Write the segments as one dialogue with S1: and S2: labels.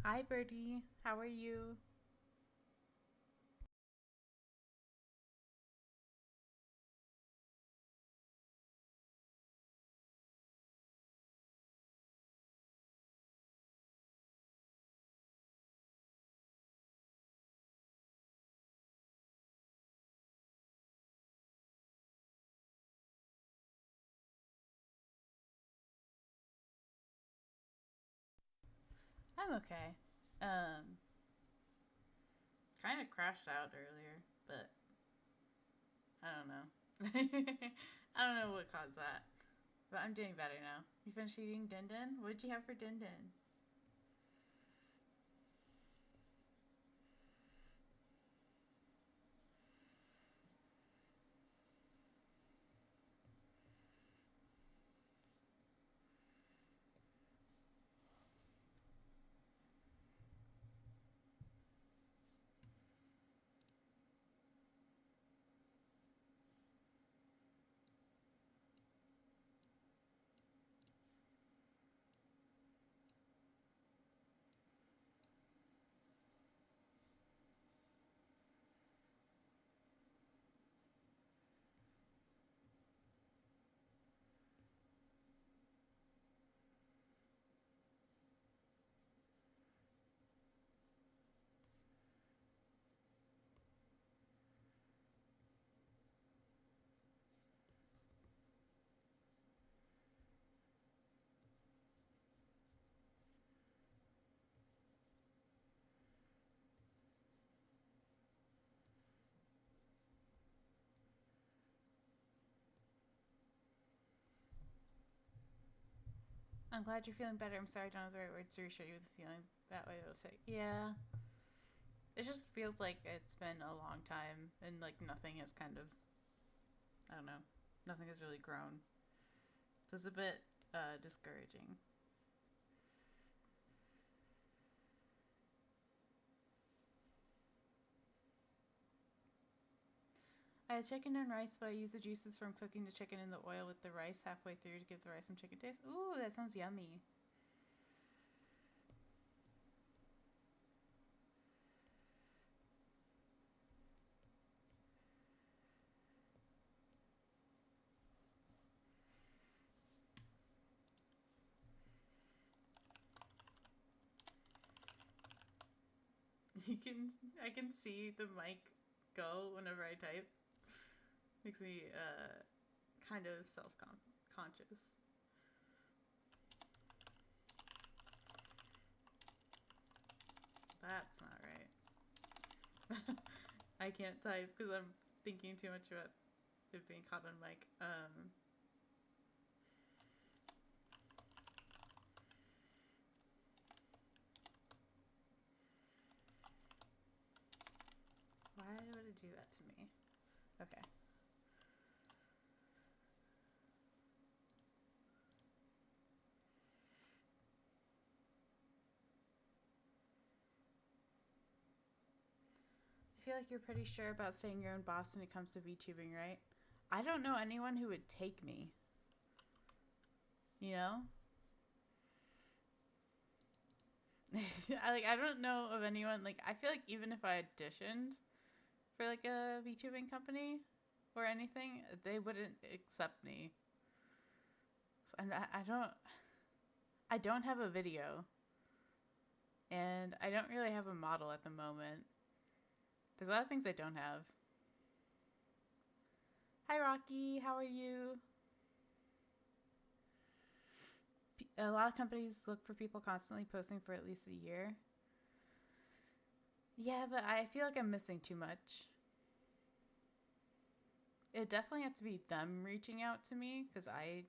S1: Hi, Birdie. How are you? I'm okay. Um, Kind of crashed out earlier, but I don't know. I don't know what caused that, but I'm doing better now. You finished eating din din? What did you have for din din? I'm glad you're feeling better. I'm sorry I don't know the right words to reassure you with the feeling. That way it'll say, yeah. It just feels like it's been a long time and like nothing has kind of, I don't know, nothing has really grown. So it's a bit discouraging. I had chicken and rice, but I used the juices from cooking the chicken in the oil with the rice halfway through to give the rice some chicken taste. Ooh, that sounds yummy. I can see the mic go whenever I type. Makes me kind of self conscious. That's not right. I can't type because I'm thinking too much about it being caught on mic. Why would it do that to me? Okay. I feel like you're pretty sure about staying your own boss when it comes to VTubing, right? I don't know anyone who would take me. You know? I don't know of anyone like I feel like even if I auditioned for like a VTubing company or anything, they wouldn't accept me. And I don't have a video and I don't really have a model at the moment. There's a lot of things I don't have. Hi Rocky, how are you? A lot of companies look for people constantly posting for at least a year. Yeah, but I feel like I'm missing too much. It definitely has to be them reaching out to me because I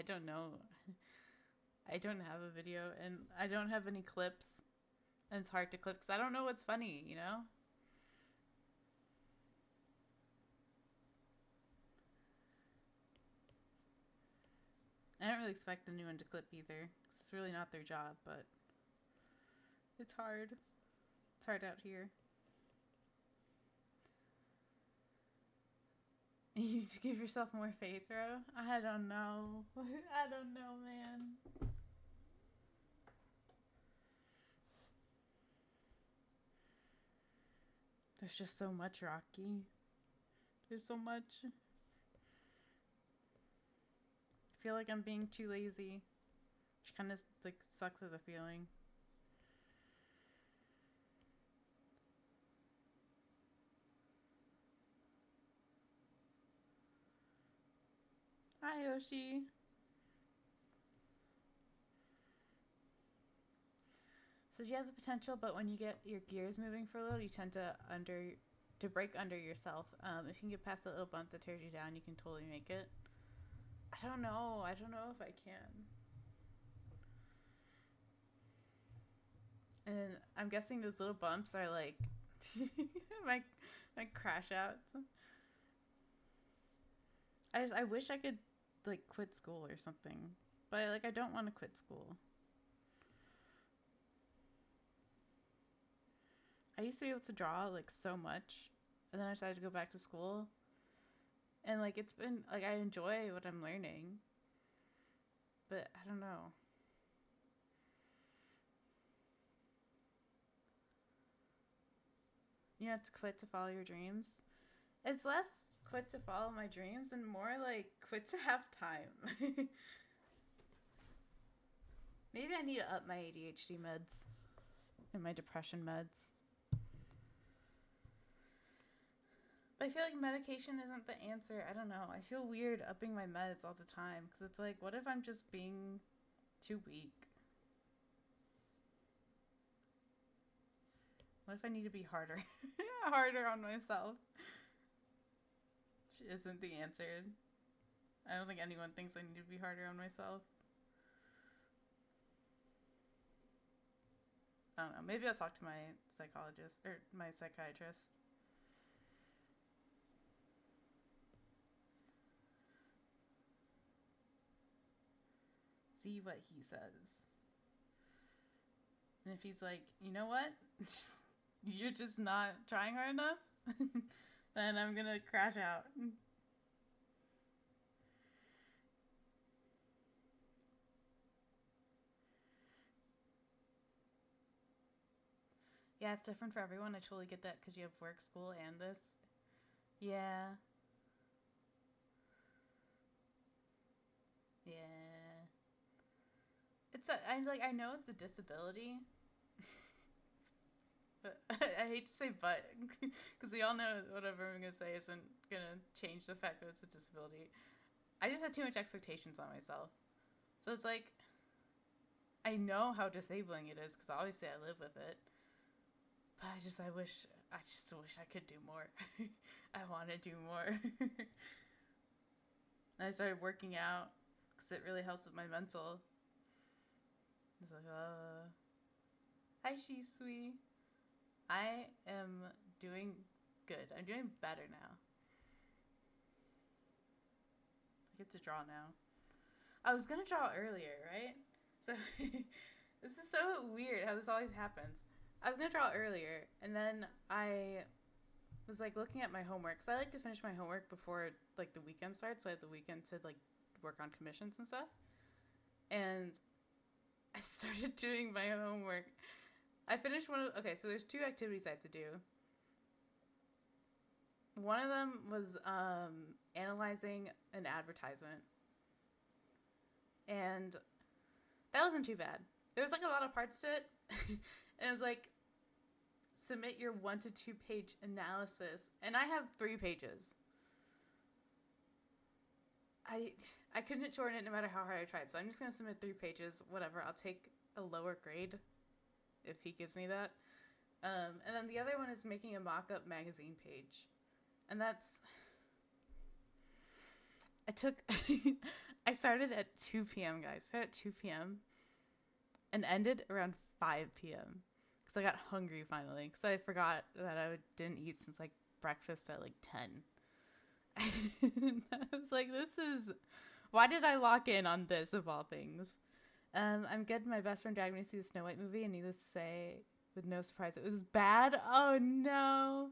S1: don't know. I don't have a video and I don't have any clips and it's hard to clip because I don't know what's funny, you know? I don't really expect anyone to clip either because it's really not their job, but it's hard. It's hard out here. You give yourself more faith, bro? I don't know. I don't know, man. There's just so much, Rocky. There's so much. I feel like I'm being too lazy, which kind of like sucks as a feeling. Hi, Yoshi. So you have the potential, but when you get your gears moving for a little, you tend to break under yourself. If you can get past that little bump that tears you down, you can totally make it. I don't know. I don't know if I can. And I'm guessing those little bumps are like my crash outs. I wish I could like quit school or something, but like I don't want to quit school. I used to be able to draw like so much, and then I decided to go back to school, and like it's been like I enjoy what I'm learning, but I don't know. You have to quit to follow your dreams. It's less quit to follow my dreams and more like quit to have time. Maybe I need to up my ADHD meds and my depression meds. But I feel like medication isn't the answer. I don't know. I feel weird upping my meds all the time because it's like, what if I'm just being too weak? What if I need to be harder? Harder on myself? Which isn't the answer. I don't think anyone thinks I need to be harder on myself. I don't know. Maybe I'll talk to my psychologist or my psychiatrist. See what he says. And if he's like, you know what? You're just not trying hard enough, then I'm gonna crash out. Yeah, it's different for everyone. I totally get that because you have work, school, and this. Yeah. Yeah. I know it's a disability. But I hate to say but because we all know whatever I'm gonna say isn't gonna change the fact that it's a disability. I just had too much expectations on myself. So it's like I know how disabling it is because obviously I live with it. But I just wish I could do more. I want to do more. And I started working out because it really helps with my mental. It's like, hi, Shisui. I am doing good. I'm doing better now. I get to draw now. I was gonna draw earlier, right? So this is so weird how this always happens. I was gonna draw earlier, and then I was like looking at my homework. So I like to finish my homework before like the weekend starts, so I have the weekend to like work on commissions and stuff. And I started doing my homework. I finished one of okay, so there's two activities I had to do. One of them was analyzing an advertisement. And that wasn't too bad. There was like a lot of parts to it. And it was like submit your 1 to 2 page analysis, and I have 3 pages. I couldn't shorten it no matter how hard I tried, so I'm just gonna submit 3 pages. Whatever, I'll take a lower grade if he gives me that. And then the other one is making a mock-up magazine page, and that's I started at 2 p.m. guys. Started at 2 p.m. and ended around 5 p.m. because I got hungry finally because I forgot that I didn't eat since like breakfast at like 10. I was like, why did I lock in on this of all things? I'm good. My best friend dragged me to see the Snow White movie, and needless to say, with no surprise, it was bad. Oh no.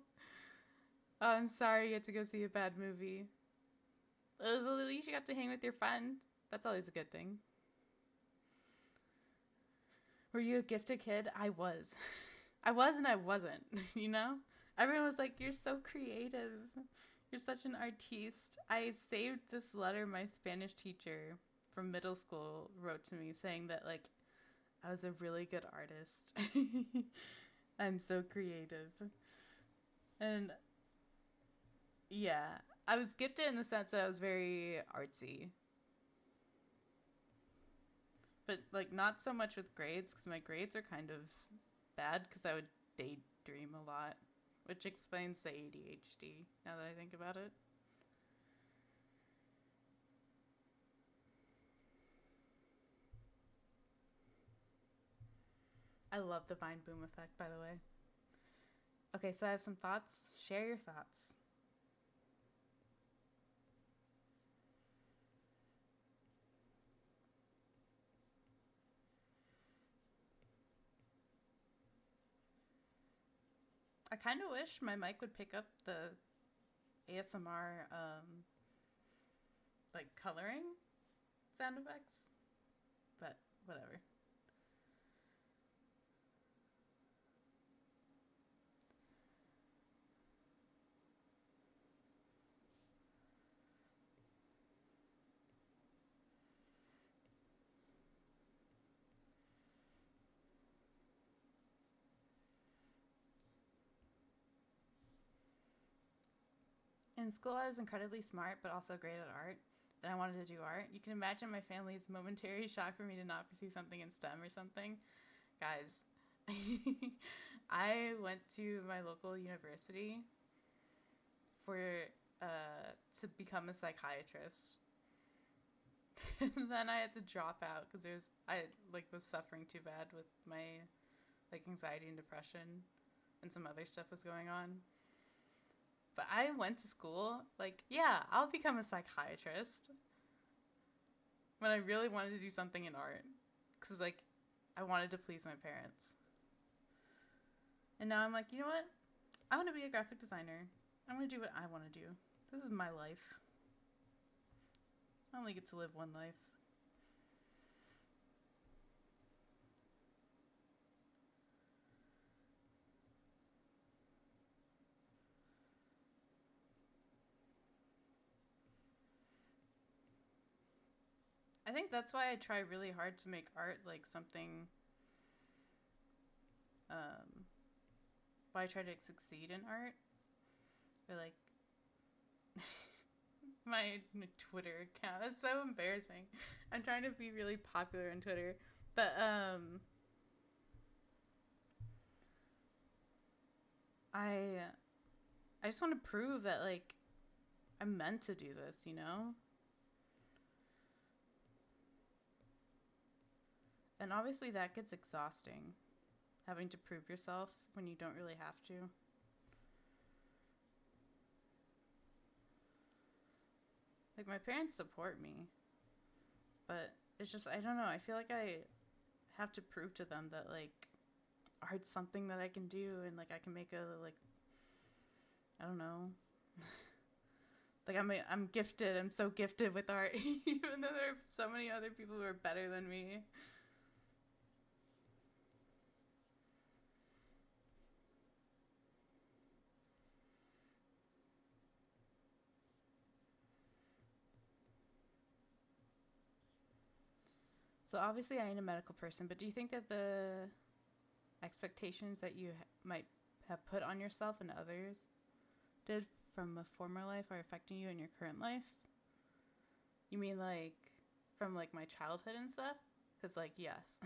S1: Oh, I'm sorry you had to go see a bad movie. At least you got to hang with your friend. That's always a good thing. Were you a gifted kid? I was. I was and I wasn't, you know? Everyone was like, "You're so creative. You're such an artiste." I saved this letter my Spanish teacher from middle school wrote to me saying that, like, I was a really good artist. I'm so creative. And yeah, I was gifted in the sense that I was very artsy. But, like, not so much with grades, because my grades are kind of bad because I would daydream a lot, which explains the ADHD now that I think about it. I love the Vine Boom effect, by the way. Okay, so I have some thoughts. Share your thoughts. I kind of wish my mic would pick up the ASMR, like, coloring sound effects, but whatever. In school, I was incredibly smart, but also great at art. And I wanted to do art. You can imagine my family's momentary shock for me to not pursue something in STEM or something. Guys, I went to my local university for to become a psychiatrist. And then I had to drop out because I like was suffering too bad with my like anxiety and depression, and some other stuff was going on. But I went to school like, yeah, I'll become a psychiatrist when I really wanted to do something in art because like I wanted to please my parents. And now I'm like, you know what? I want to be a graphic designer. I want to do what I want to do. This is my life. I only get to live one life. I think that's why I try really hard to make art like something. Why I try to succeed in art, or like my Twitter account. That's so embarrassing. I'm trying to be really popular on Twitter, but I I just want to prove that like I'm meant to do this, you know? And obviously that gets exhausting, having to prove yourself when you don't really have to. Like my parents support me, but it's just I don't know. I feel like I have to prove to them that like art's something that I can do and like I can make a like I don't know. Like I'm gifted. I'm so gifted with art, even though there are so many other people who are better than me. So obviously, I ain't a medical person, but do you think that the expectations that you might have put on yourself and others did from a former life are affecting you in your current life? You mean like from like my childhood and stuff? Because like yes,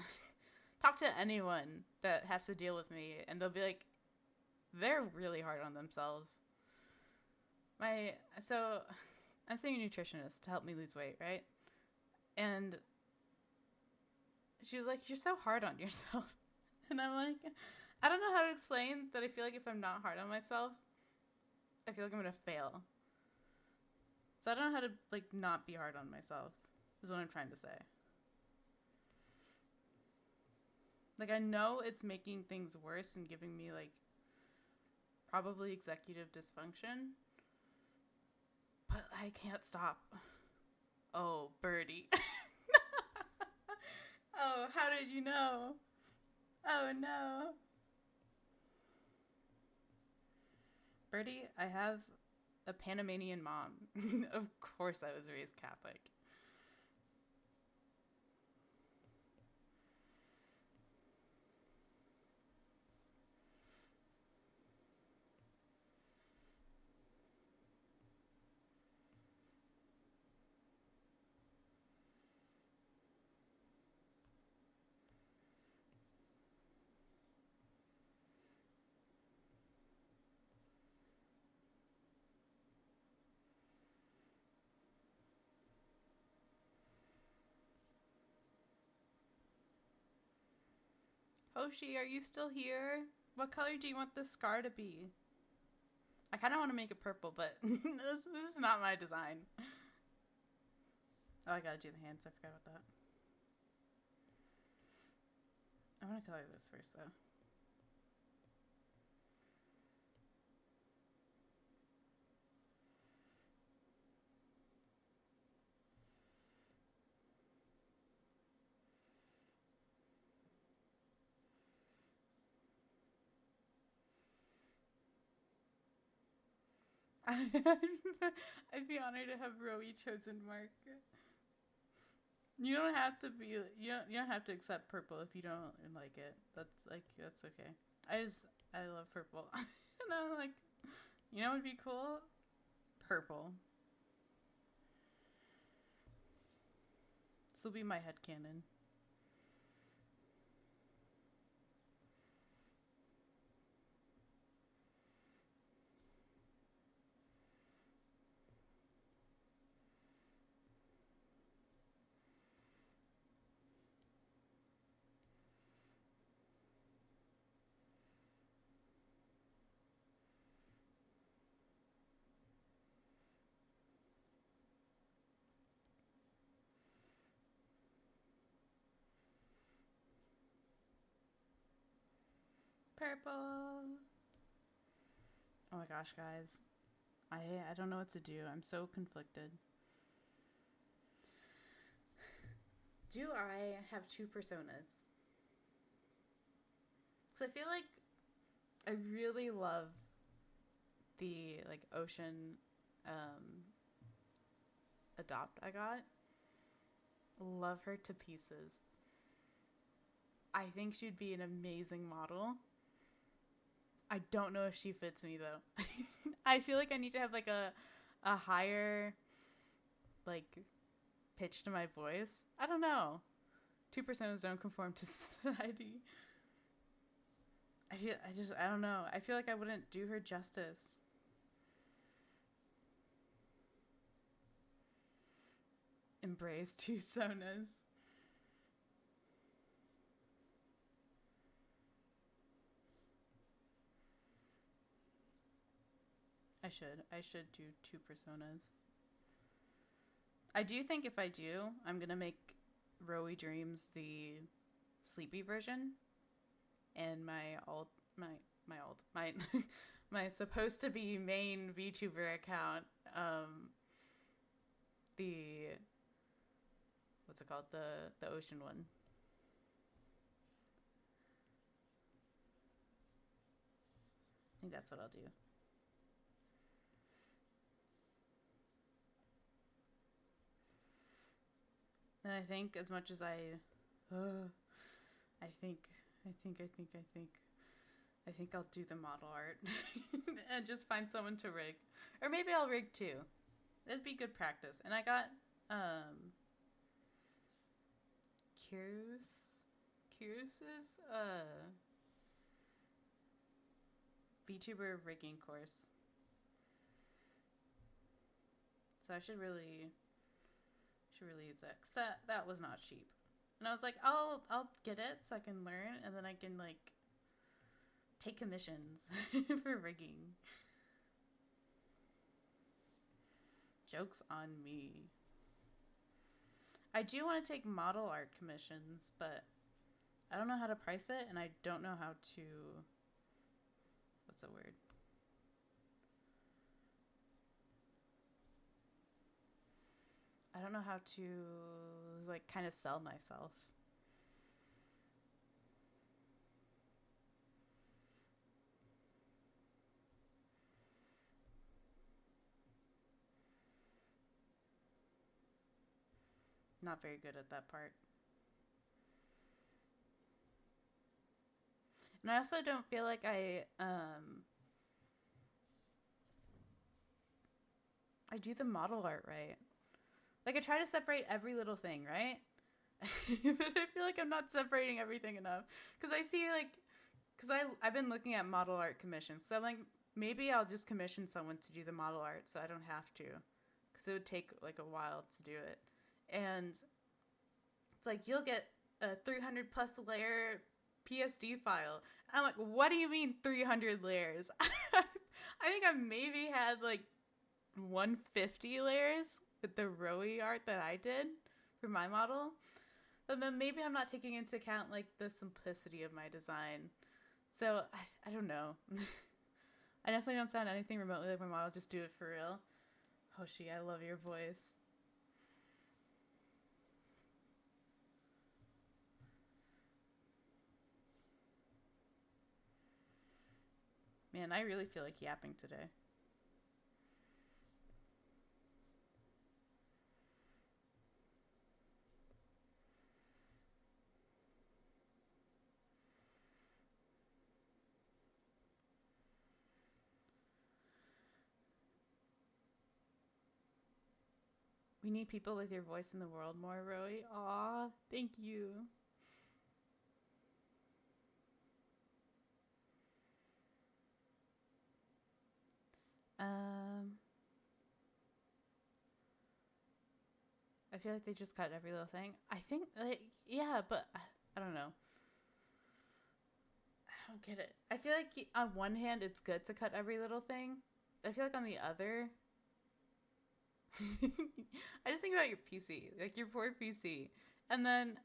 S1: talk to anyone that has to deal with me, and they'll be like, they're really hard on themselves. My so I'm seeing a nutritionist to help me lose weight, right? And she was like, "You're so hard on yourself," and I'm like, I don't know how to explain that. I feel like if I'm not hard on myself, I feel like I'm gonna fail. So I don't know how to like not be hard on myself. Is what I'm trying to say. Like I know it's making things worse and giving me like probably executive dysfunction, but I can't stop. Oh, Birdie. Oh, how did you know? Oh no. Birdie, I have a Panamanian mom. Of course I was raised Catholic. Hoshi, are you still here? What color do you want this scar to be? I kind of want to make it purple, but this is not my design. Oh, I gotta do the hands. I forgot about that. I want to color this first, though. I'd be honored to have Rowie chosen Mark. You don't have to be. You don't have to accept purple if you don't like it. That's okay. I love purple, and I'm like, you know, what would be cool? Purple. This will be my headcanon. Purple. Oh my gosh, guys. I don't know what to do. I'm so conflicted. Do I have two personas? Because I feel like I really love the like ocean adopt I got. Love her to pieces. I think she'd be an amazing model. I don't know if she fits me though. I feel like I need to have like a higher like pitch to my voice. I don't know. Two personas don't conform to society. I don't know. I feel like I wouldn't do her justice. Embrace two sonas. I should do two personas. I do think if I do, I'm gonna make Rowie Dreams the sleepy version, and my my supposed to be main VTuber account, the what's it called, the ocean one. I think that's what I'll do. And I think as much as I think, I think, I think, I think, I think I'll do the model art and just find someone to rig, or maybe I'll rig too. It'd be good practice. And I got Kyrus's VTuber rigging course, so I should really use that. Cause that was not cheap. And I was like, I'll get it so I can learn, and then I can like take commissions for rigging. Joke's on me. I do want to take model art commissions, but I don't know how to price it, and I don't know how to. What's a word? I don't know how to like kind of sell myself. not very good at that part. And I also don't feel like I do the model art right. Like, I try to separate every little thing, right? But I feel like I'm not separating everything enough. Because I see, like, because I've been looking at model art commissions. So I'm like, maybe I'll just commission someone to do the model art so I don't have to. Because it would take, like, a while to do it. And it's like, you'll get a 300 plus layer PSD file. And I'm like, what do you mean 300 layers? I think I maybe had, like, 150 layers with the rowy art that I did for my model. But then maybe I'm not taking into account, like, the simplicity of my design. So, I don't know. I definitely don't sound anything remotely like my model. Just do it for real. Hoshi, I love your voice. Man, I really feel like yapping today. We need people with your voice in the world more, Rowie. Aw, thank you. I feel like they just cut every little thing. I think, like, yeah, but I don't know. I don't get it. I feel like on one hand, it's good to cut every little thing. I feel like on the other, I just think about your PC, like your poor PC, and then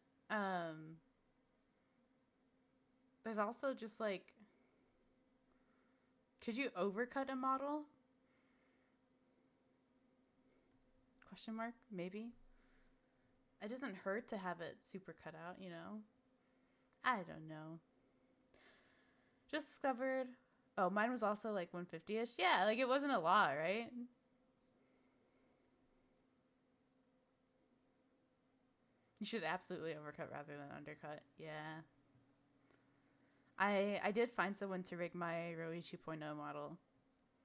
S1: there's also just like, could you overcut a model? Question mark, maybe. It doesn't hurt to have it super cut out, you know? I don't know. Just discovered. Oh, mine was also like 150-ish. Yeah, like it wasn't a lot, right? You should absolutely overcut rather than undercut. Yeah. I did find someone to rig my Rowie 2.0 model,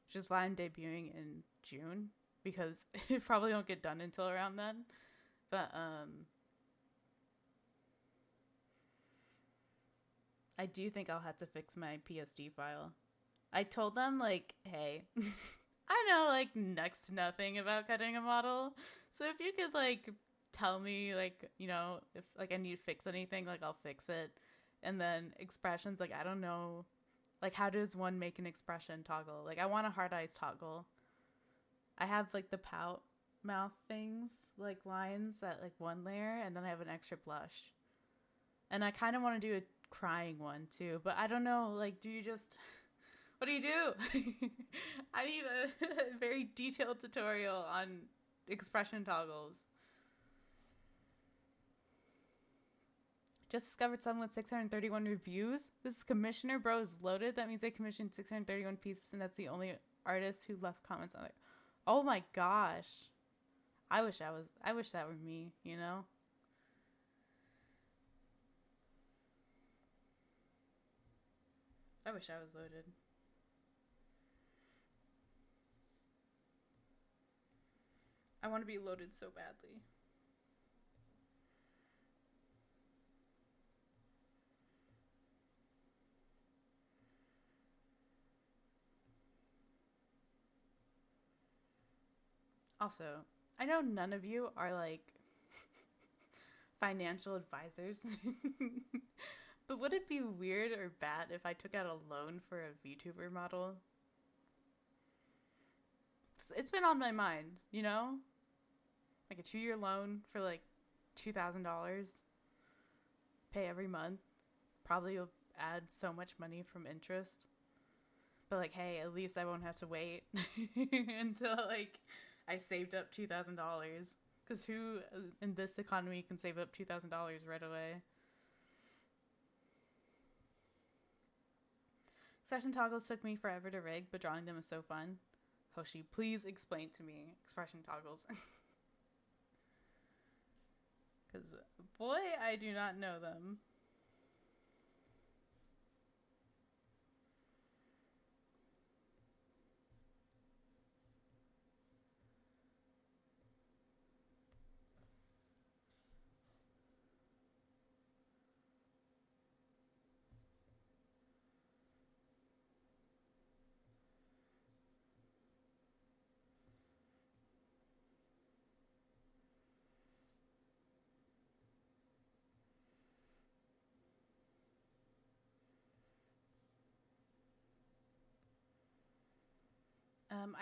S1: which is why I'm debuting in June, because it probably won't get done until around then. But I do think I'll have to fix my PSD file. I told them, like, hey, I know, like, next to nothing about cutting a model. So if you could, like, tell me, like, you know, if, like, I need to fix anything, like, I'll fix it. And then expressions, like, I don't know. Like, how does one make an expression toggle? Like, I want a hard eyes toggle. I have, like, the pout mouth things, like, lines at, like, one layer. And then I have an extra blush. And I kind of want to do a crying one, too. But I don't know, like, do you just... What do you do? I need a very detailed tutorial on expression toggles. Just discovered someone with 631 reviews. This is Commissioner Bros loaded. That means they commissioned 631 pieces, and that's the only artist who left comments on it. Oh my gosh. I wish that were me, you know? I wish I was loaded. I want to be loaded so badly. Also, I know none of you are like financial advisors. But would it be weird or bad if I took out a loan for a VTuber model? It's been on my mind, you know? Like a 2-year loan for like $2,000. Pay every month. Probably will add so much money from interest. But like, hey, at least I won't have to wait until like I saved up $2,000. Because who in this economy can save up $2,000 right away? Expression toggles took me forever to rig, but drawing them is so fun. Hoshi, please explain to me expression toggles. Because, boy, I do not know them.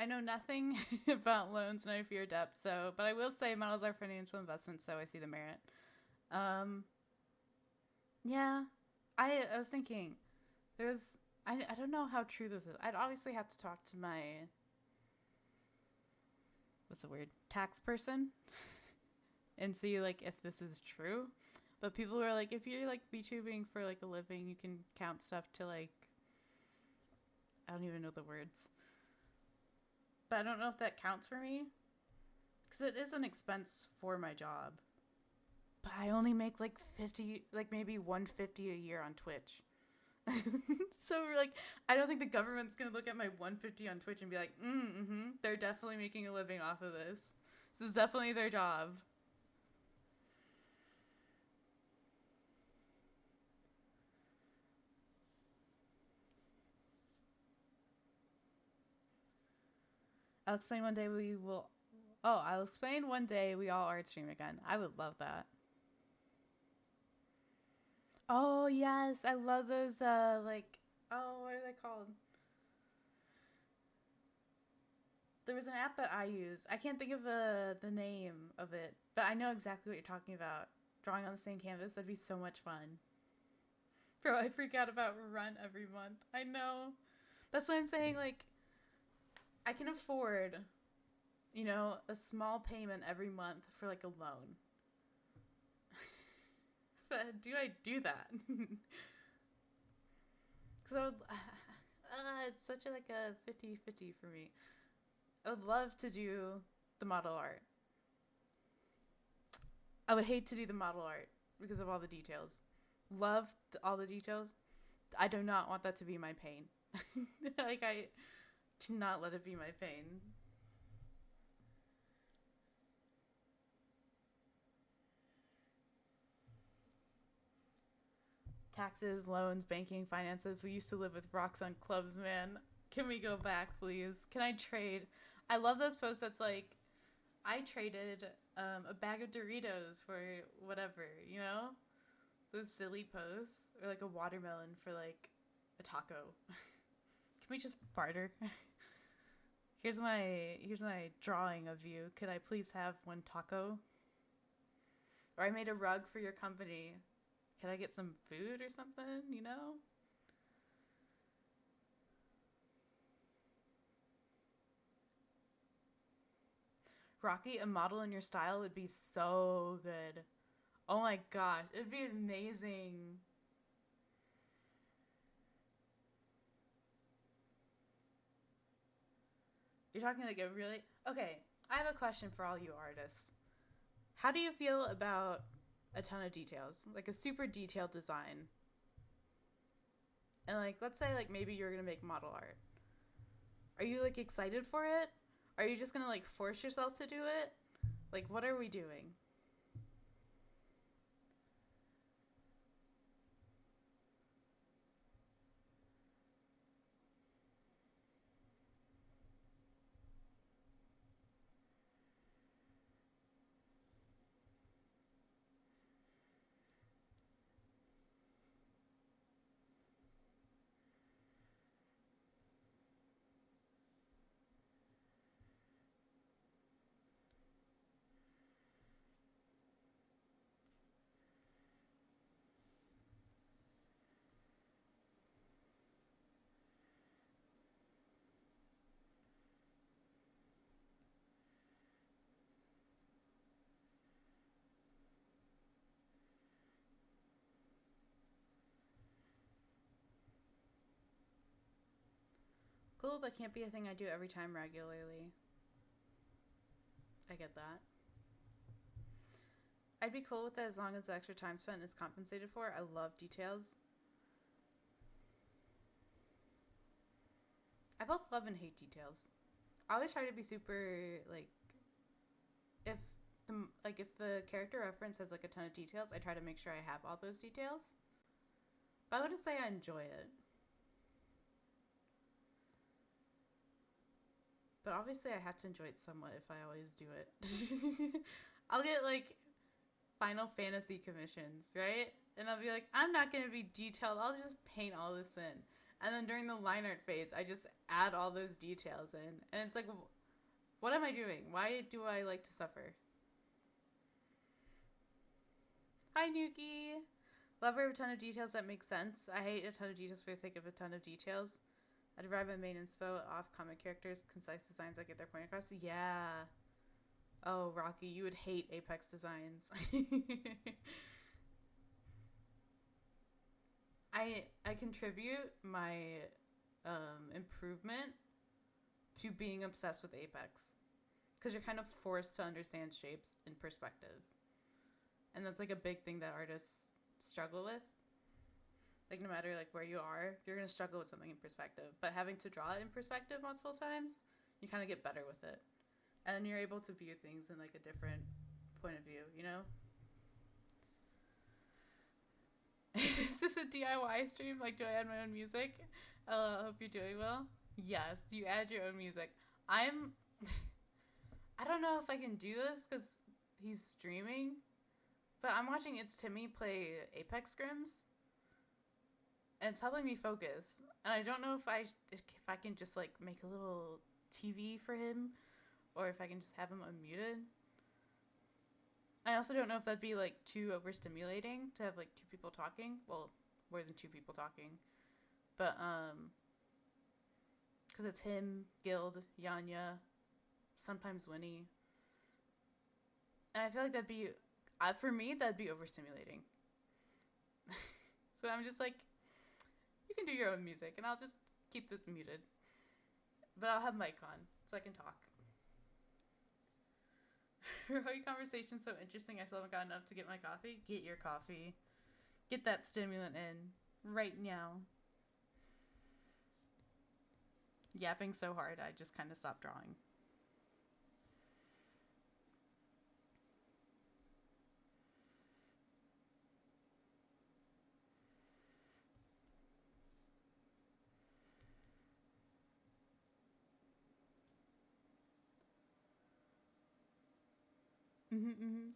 S1: I know nothing about loans, no fear debt. So, but I will say models are financial investments, so I see the merit. Um, yeah, I was thinking there's I don't know how true this is. I'd obviously have to talk to my what's the word tax person and see like if this is true. But people are like, if you're like VTubing for like a living, you can count stuff to like I don't even know the words. But I don't know if that counts for me because it is an expense for my job. But I only make like 50, like maybe 150 a year on Twitch. So like, I don't think the government's gonna look at my 150 on Twitch and be like, they're definitely making a living off of this. This is definitely their job. I'll explain one day we will. Oh, I'll explain one day we all art stream again. I would love that. Oh yes, I love those. Like, oh, what are they called? There was an app that I used. I can't think of the name of it, but I know exactly what you're talking about. Drawing on the same canvas, that'd be so much fun. Bro, I freak out about rent every month. I know. That's what I'm saying. Like, I can afford, a small payment every month for like a loan. But do I do that? Because it's such a, like a 50-50 for me. I would love to do the model art. I would hate to do the model art because of all the details. Love all the details. I do not want that to be my pain. Like, I cannot let it be my pain. Taxes, loans, banking, finances. We used to live with rocks on clubs, man. Can we go back, please? Can I trade? I love those posts that's like, I traded a bag of Doritos for whatever, Those silly posts. Or like a watermelon for like a taco. Can we just barter? Here's my drawing of you. Could I please have one taco? Or I made a rug for your company. Could I get some food or something, Rocky, a model in your style would be so good. Oh my gosh, it'd be amazing. You're talking like a really. Okay, I have a question for all you artists. How do you feel about a ton of details? Like a super detailed design? And like, let's say like maybe you're gonna make model art. Are you like excited for it? Are you just gonna like force yourself to do it? Like, what are we doing? Cool, but can't be a thing I do every time regularly. I get that. I'd be cool with it as long as the extra time spent is compensated for. I love details. I both love and hate details. I always try to be super, like, if if the character reference has like a ton of details, I try to make sure I have all those details. But I wouldn't say I enjoy it. But obviously I have to enjoy it somewhat if I always do it. I'll get like Final Fantasy commissions, right? And I'll be like, I'm not going to be detailed. I'll just paint all this in. And then during the line art phase, I just add all those details in. And it's like, what am I doing? Why do I like to suffer? Hi, Nuki. Lover of a ton of details that make sense. I hate a ton of details for the sake of a ton of details. I derive my main inspo off comic characters, concise designs that get their point across. Yeah. Oh, Rocky, you would hate Apex designs. I contribute my improvement to being obsessed with Apex, because you're kind of forced to understand shapes in perspective, and that's like a big thing that artists struggle with. Like no matter like where you are, you're gonna struggle with something in perspective. But having to draw it in perspective multiple times, you kind of get better with it, and then you're able to view things in like a different point of view. You know. Is this a DIY stream? Like, do I add my own music? I hope you're doing well. Yes, do you add your own music? I don't know if I can do this because he's streaming, but I'm watching It's Timmy play Apex Scrims, and it's helping me focus. And I don't know if I can just like make a little TV for him, or if I can just have him unmuted. I also don't know if that'd be like too overstimulating to have like two people talking. Well, more than two people talking, but because it's him, Guild, Yanya, sometimes Winnie, and I feel like that'd be, for me, that'd be overstimulating. So I'm just like, you can do your own music, and I'll just keep this muted, but I'll have mic on so I can talk. Heroic conversation so interesting. I still haven't gotten up to get my coffee. Get your coffee. Get that stimulant in right now. Yapping so hard, I just kind of stopped drawing.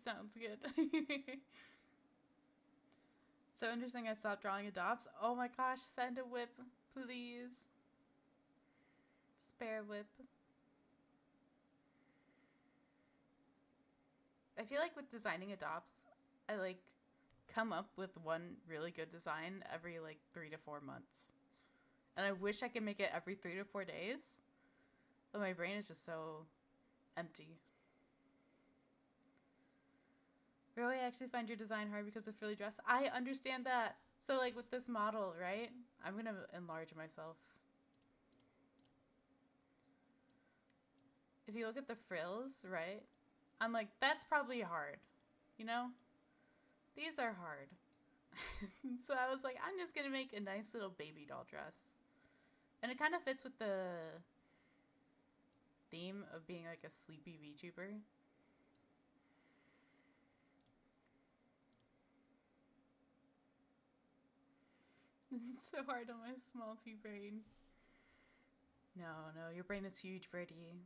S1: Sounds good. So interesting I stopped drawing adopts. Oh my gosh, send a whip, please. Spare whip. I feel like with designing adopts, I like come up with one really good design every like 3 to 4 months. And I wish I could make it every 3 to 4 days. But my brain is just so empty. Really, I actually find your design hard because of frilly dress. I understand that. So like with this model, right? I'm gonna enlarge myself. If you look at the frills, right? I'm like, that's probably hard. You know? These are hard. So I was like, I'm just gonna make a nice little baby doll dress. And it kind of fits with the theme of being like a sleepy VTuber. This is so hard on my small pea brain. No, your brain is huge, Birdie.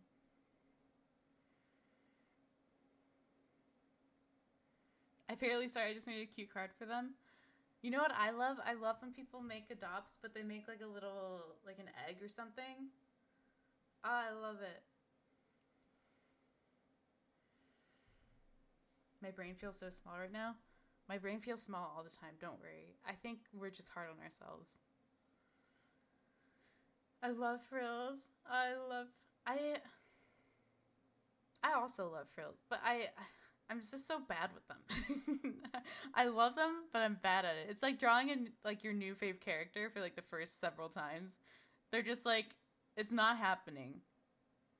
S1: I barely started, I just made a cute card for them. You know what I love? I love when people make adopts, but they make like a little, like an egg or something. Oh, I love it. My brain feels so small right now. My brain feels small all the time, don't worry. I think we're just hard on ourselves. I love frills. I also love frills, but I'm just so bad with them. I love them, but I'm bad at it. It's like drawing in like your new fave character for like the first several times. They're just like, it's not happening,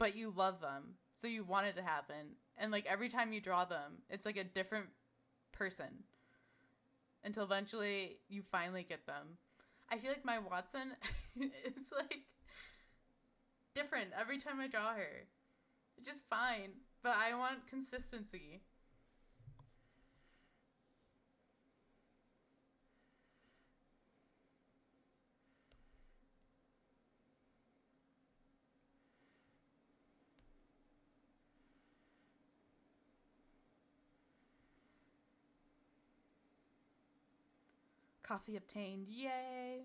S1: but you love them, so you want it to happen. And like every time you draw them, it's like a different person until eventually you finally get them. I feel like my Watson is like different every time I draw her. It's just fine, but I want consistency. Coffee obtained. Yay!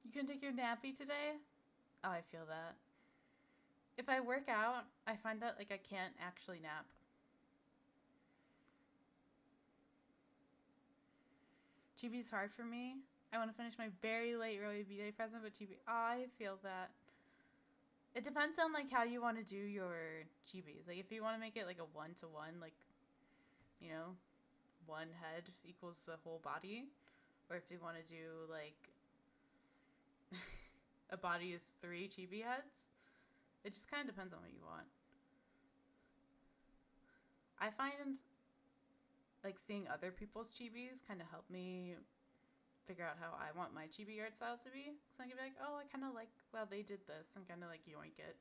S1: You can take your nappy today? Oh, I feel that. If I work out, I find that like I can't actually nap. Chibi's hard for me. I want to finish my very late early B-Day present, but Chibi... Oh, I feel that. It depends on like how you want to do your chibis. Like if you want to make it like a 1-to-1, like, you know, one head equals the whole body, or if you want to do like a body is 3 chibi heads, it just kind of depends on what you want. I find like seeing other people's chibis kind of help me figure out how I want my chibi art style to be. So I can be like, oh, I kind of like, well, they did this, and kind of like yoink it.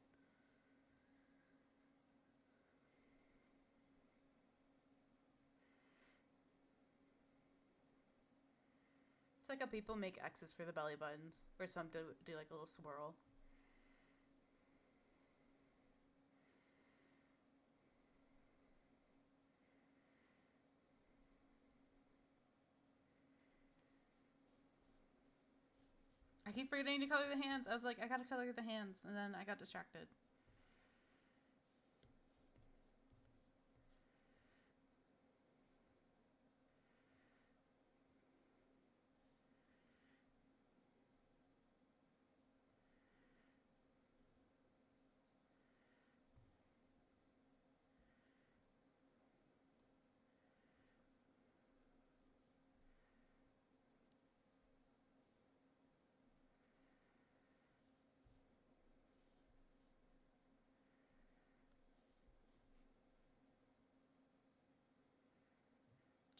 S1: It's like how people make X's for the belly buttons, or some do like a little swirl. I keep forgetting to color the hands. I was like, I gotta color the hands, and then I got distracted.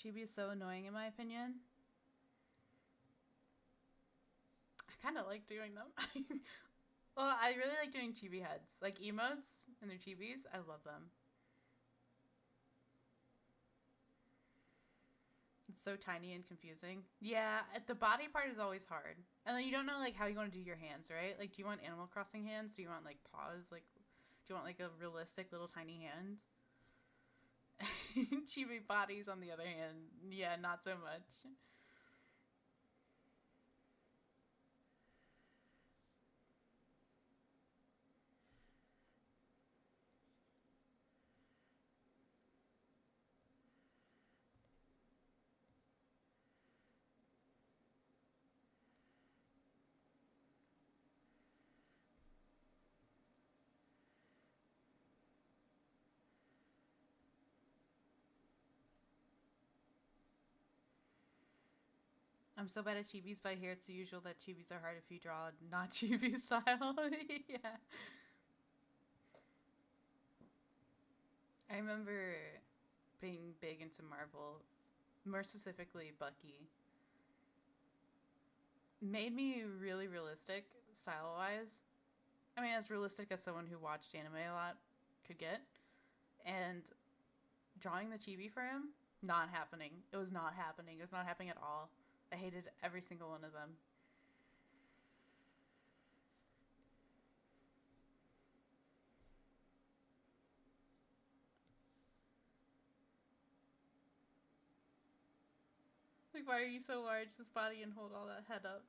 S1: Chibi is so annoying in my opinion. I kind of like doing them. Well, I really like doing chibi heads. Like emotes and their chibis, I love them. It's so tiny and confusing. Yeah, the body part is always hard. And then you don't know like how you want to do your hands, right? Like, do you want Animal Crossing hands? Do you want like paws? Like, do you want like a realistic little tiny hand? Chibi bodies, on the other hand, yeah, not so much. I'm so bad at chibis, but I hear it's usual that chibis are hard if you draw not chibi style. Yeah. I remember being big into Marvel, more specifically Bucky. Made me really realistic style wise. I mean, as realistic as someone who watched anime a lot could get. And drawing the chibi for him, not happening. It was not happening. It was not happening at all. I hated every single one of them. Like, why are you so large, this body, and hold all that head up?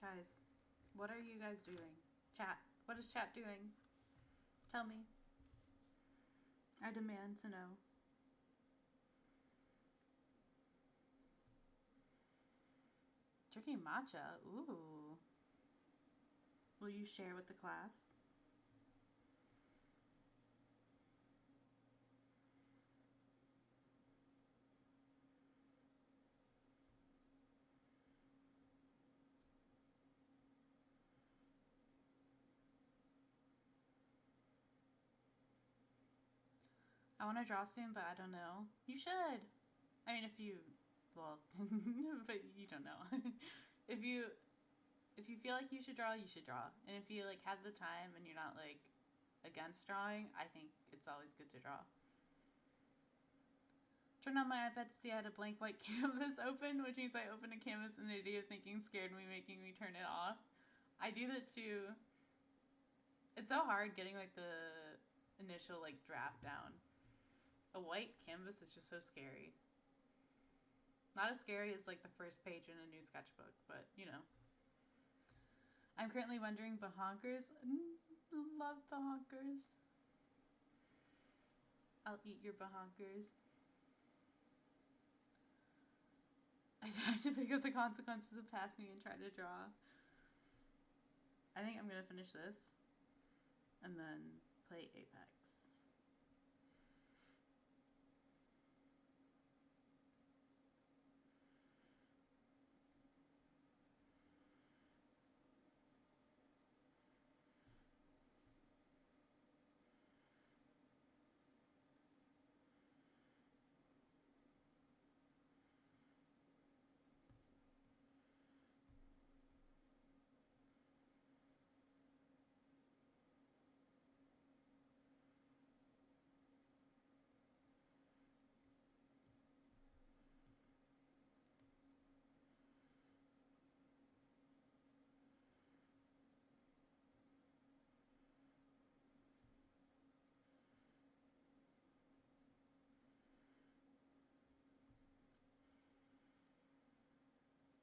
S1: Guys, what are you guys doing? Chat. What is chat doing? Tell me. I demand to know. Drinking matcha? Ooh. Will you share with the class? I want to draw soon, but I don't know. You should. I mean, if you, well, but you don't know. if you feel like you should draw, you should draw. And if you like have the time and you're not like against drawing, I think it's always good to draw. Turned on my iPad to see I had a blank white canvas open, which means I opened a canvas and the idea of thinking scared me, making me turn it off. I do that too. It's so hard getting like the initial like draft down. A white canvas is just so scary. Not as scary as like the first page in a new sketchbook, but you know. I'm currently wondering bahonkers. Love bahonkers. I'll eat your bahonkers. I tried to pick up the consequences of past me and try to draw. I think I'm gonna finish this and then play Apex.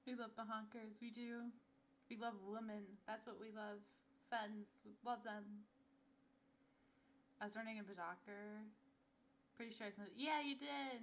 S1: We love bahonkers. We do. We love women. That's what we love. Femmes. Love them. I was running a Badocker. Pretty sure I said, yeah, you did.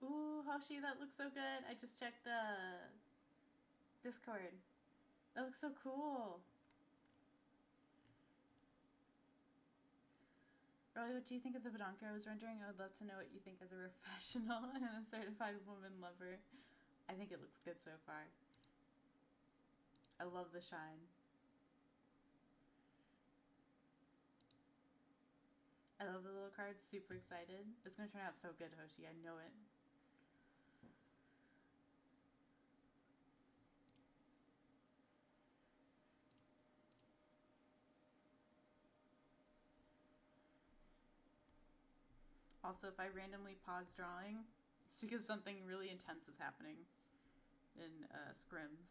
S1: Ooh, Hoshi, that looks so good. I just checked Discord. That looks so cool. Riley, what do you think of the Badonka I was rendering? I would love to know what you think as a professional and a certified woman lover. I think it looks good so far. I love the shine. I love the little cards. Super excited. It's going to turn out so good, Hoshi. I know it. Also, if I randomly pause drawing, it's because something really intense is happening in scrims.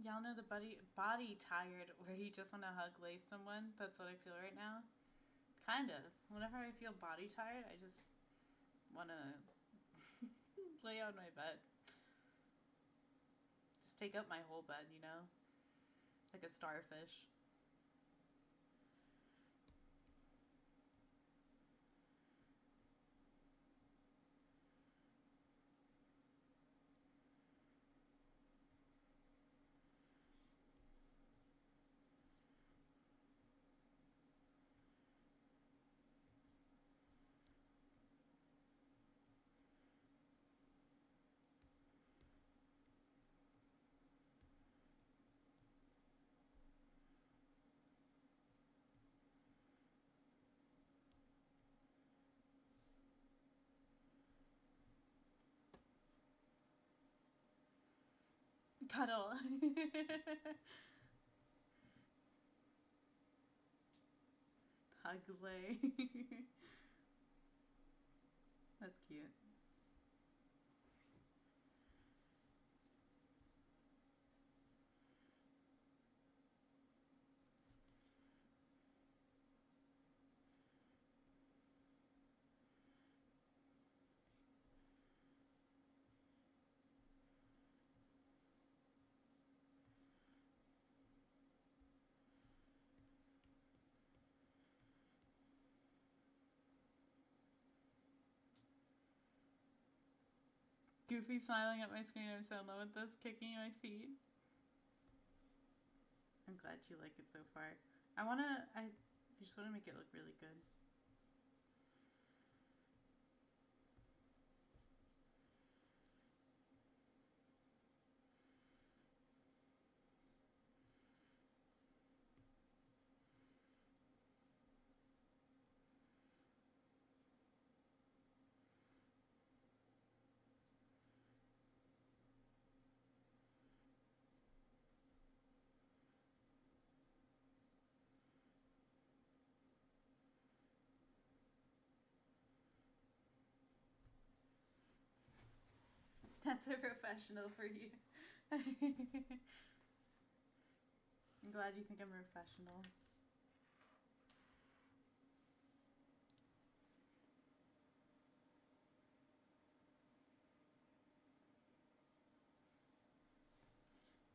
S1: Y'all know the body tired where you just want to hug lay someone? That's what I feel right now. Kind of. Whenever I feel body tired, I just want to lay on my bed. Just take up my whole bed, you know? Like a starfish. Cuddle. Hug lay. That's cute. Goofy smiling at my screen. I'm so in love with this, kicking my feet. I'm glad you like it so far. I just want to make it look really good. That's a professional for you. I'm glad you think I'm a professional.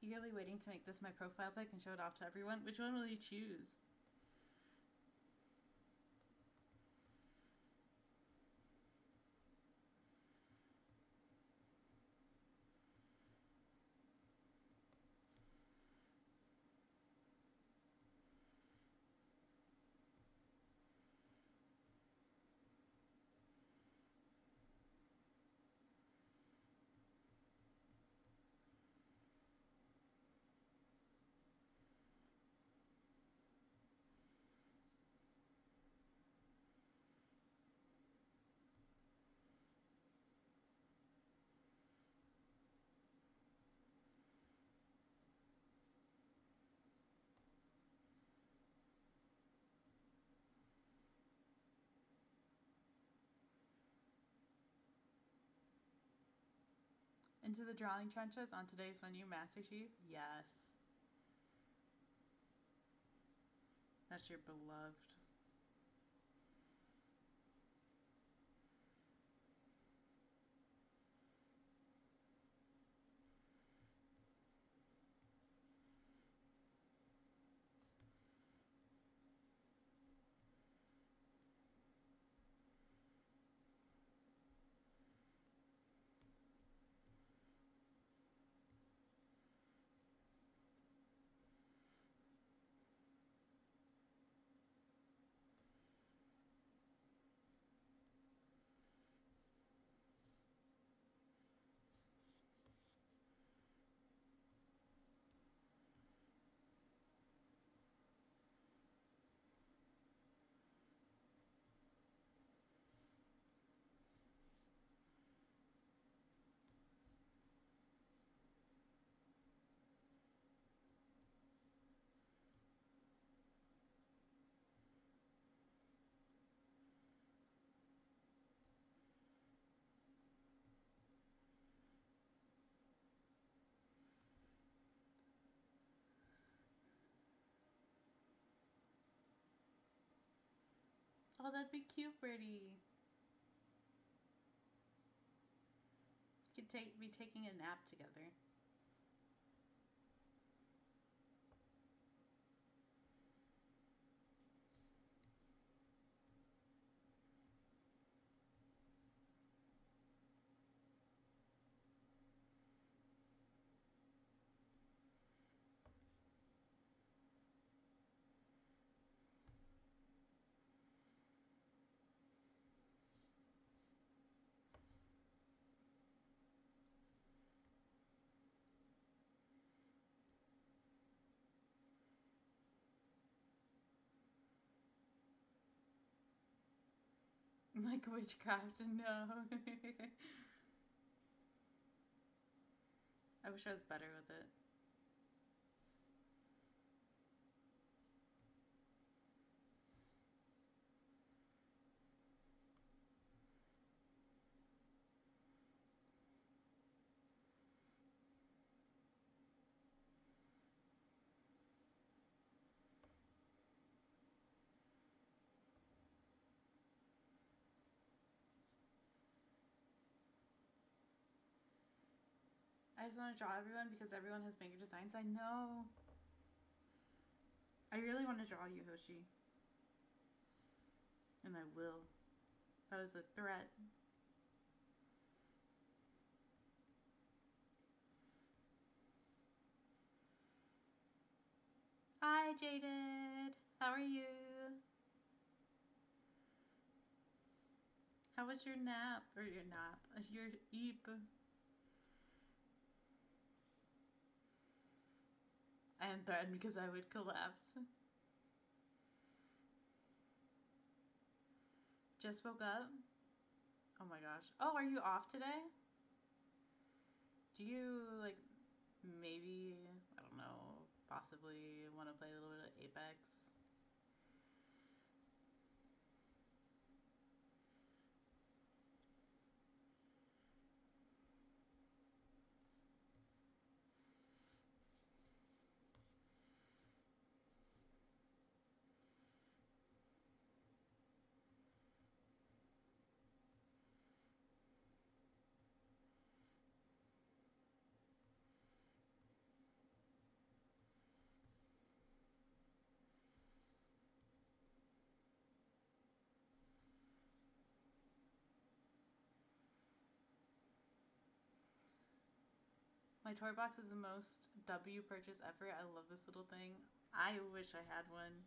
S1: Eagerly waiting to make this my profile pic and show it off to everyone. Which one will you choose? Into the drawing trenches on today's menu, Master Chief? Yes. That's your beloved. Oh, that'd be cute, Birdie. Could be taking a nap together. Like witchcraft, no. I wish I was better with it. I just want to draw everyone because everyone has bigger designs. I know. I really want to draw you, Hoshi. And I will. That is a threat. Hi, Jaded. How are you? How was your nap? Or your nap? Your eep. I am threatened because I would collapse. Just woke up? Oh my gosh. Oh, are you off today? Do you, like, maybe, I don't know, possibly want to play a little bit of Apex? My toy box is the most W purchase ever. I love this little thing. I wish I had one.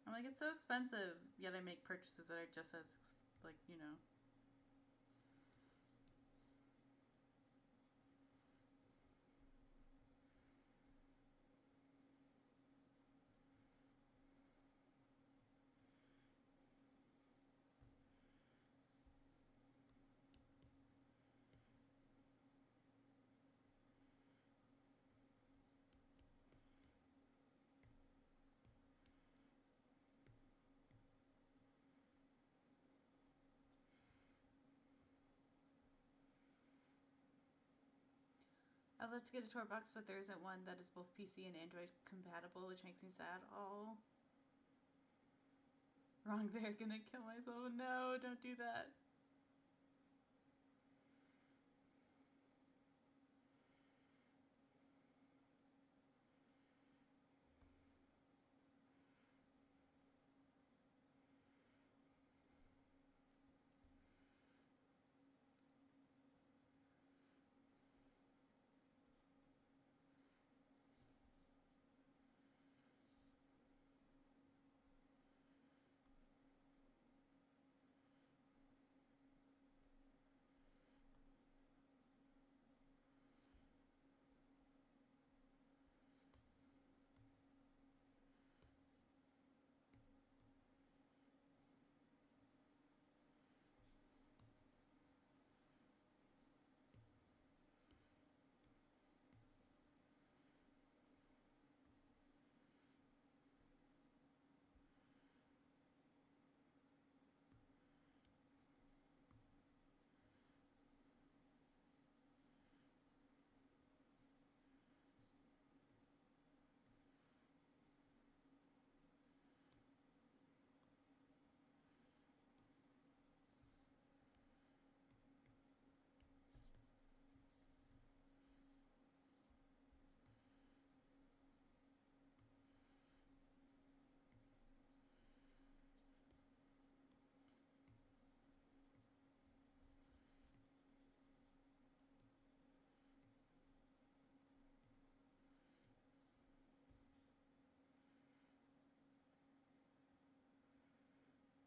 S1: I'm like, it's so expensive, yet I make purchases that are just as, like, you know. I'd love to get a tour box, but there isn't one that is both PC and Android compatible, which makes me sad. Oh. Wrong there, gonna kill myself. No, don't do that.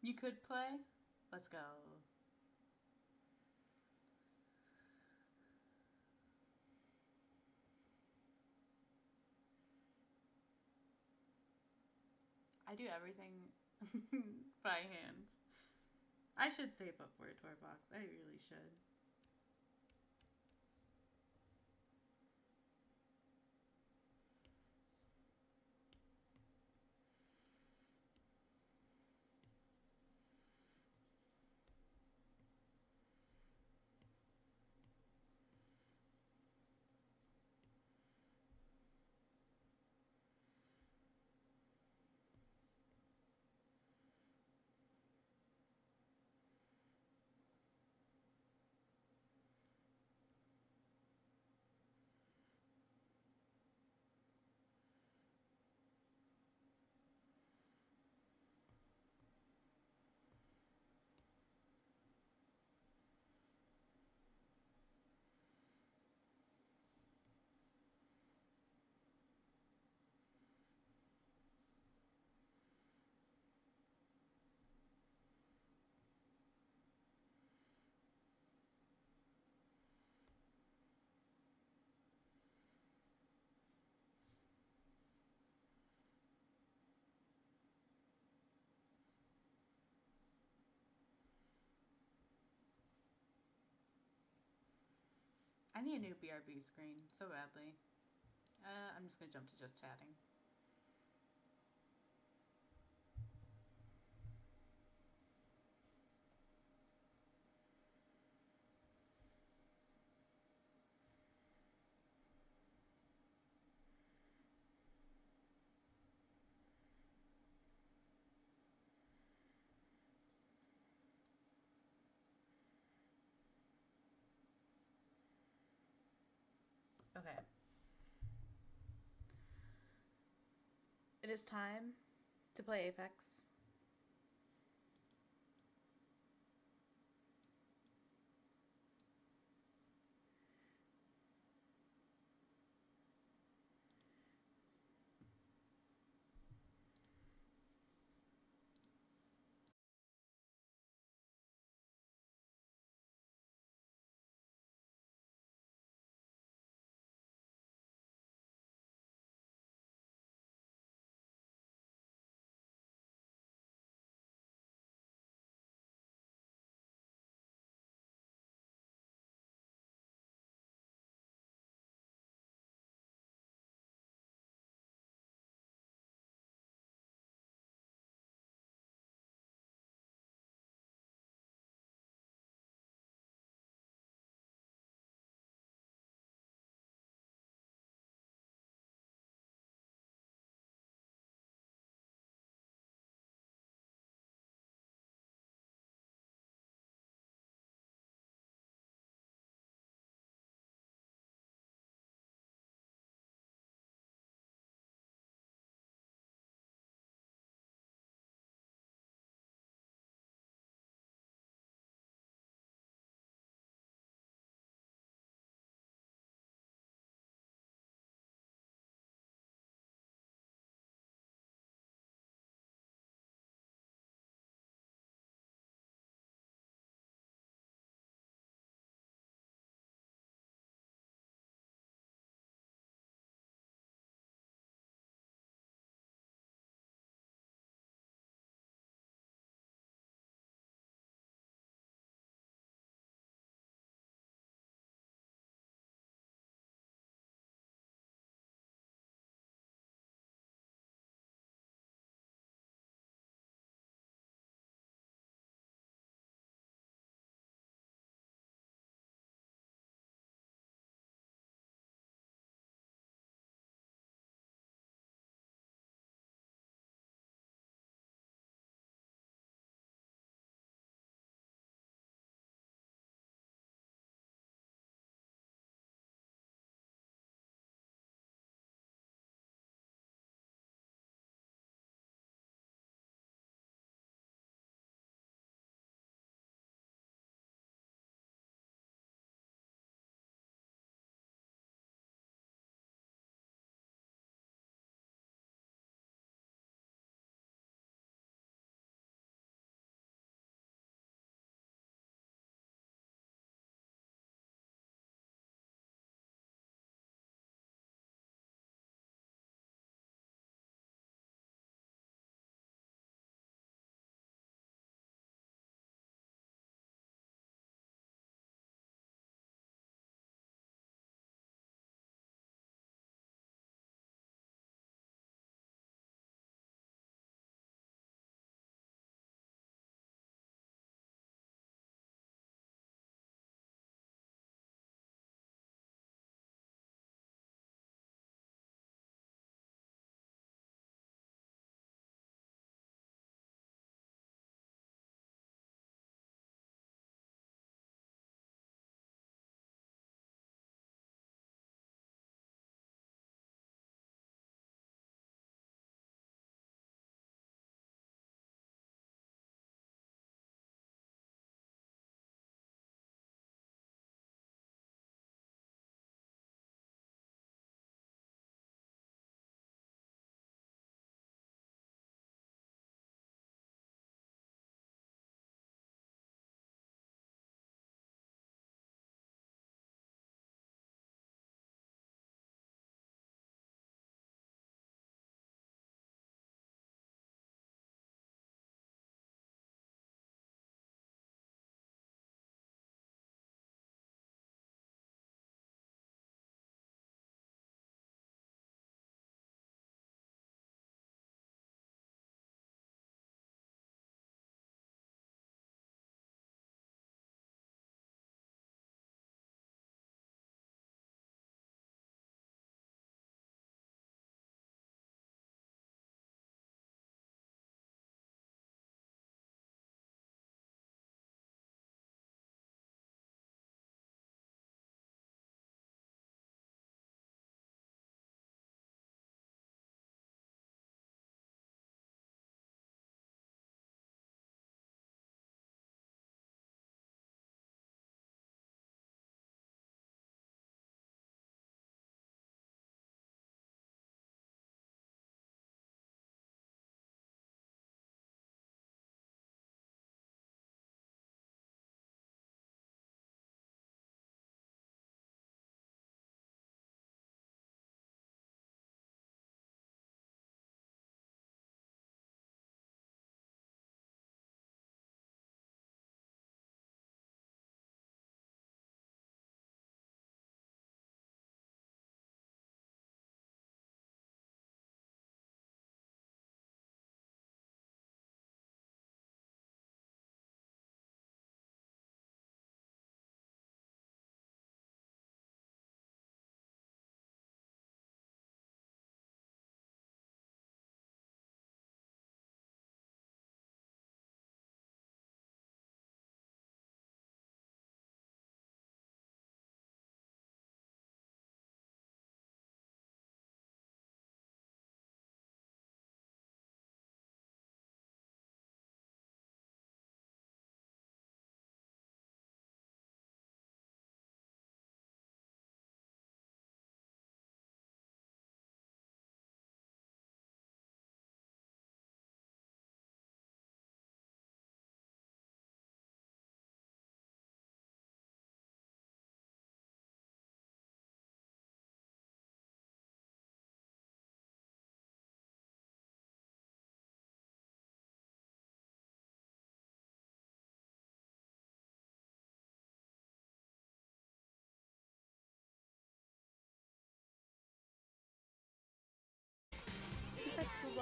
S1: You could play? Let's go. I do everything by hand. I should save up for a tour box. I really should. I need a new BRB screen so badly. I'm just gonna jump to just chatting. Okay. It is time to play Apex.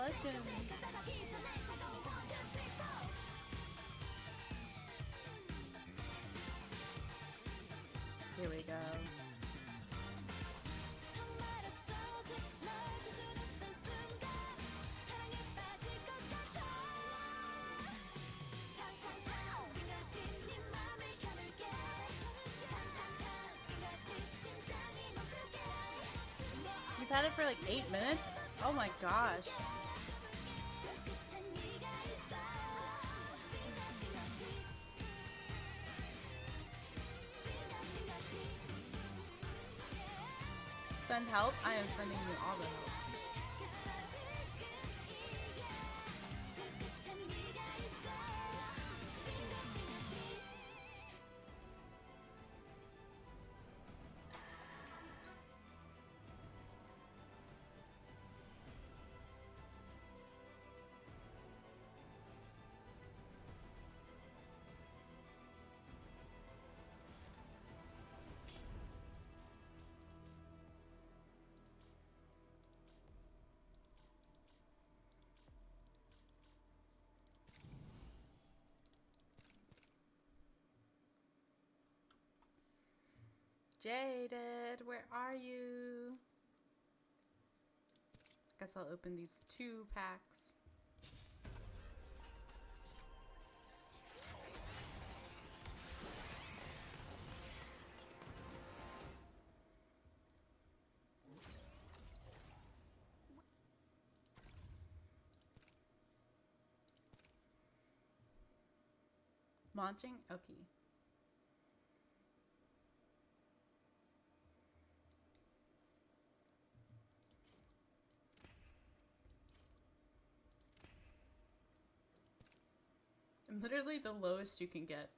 S1: Congratulations. Here we go. You've had it for like 8 minutes? Oh my gosh. Send help? I am sending you all the help. Jaded, where are you? Guess I'll open these 2 packs. Launching? Okay. I'm literally the lowest you can get.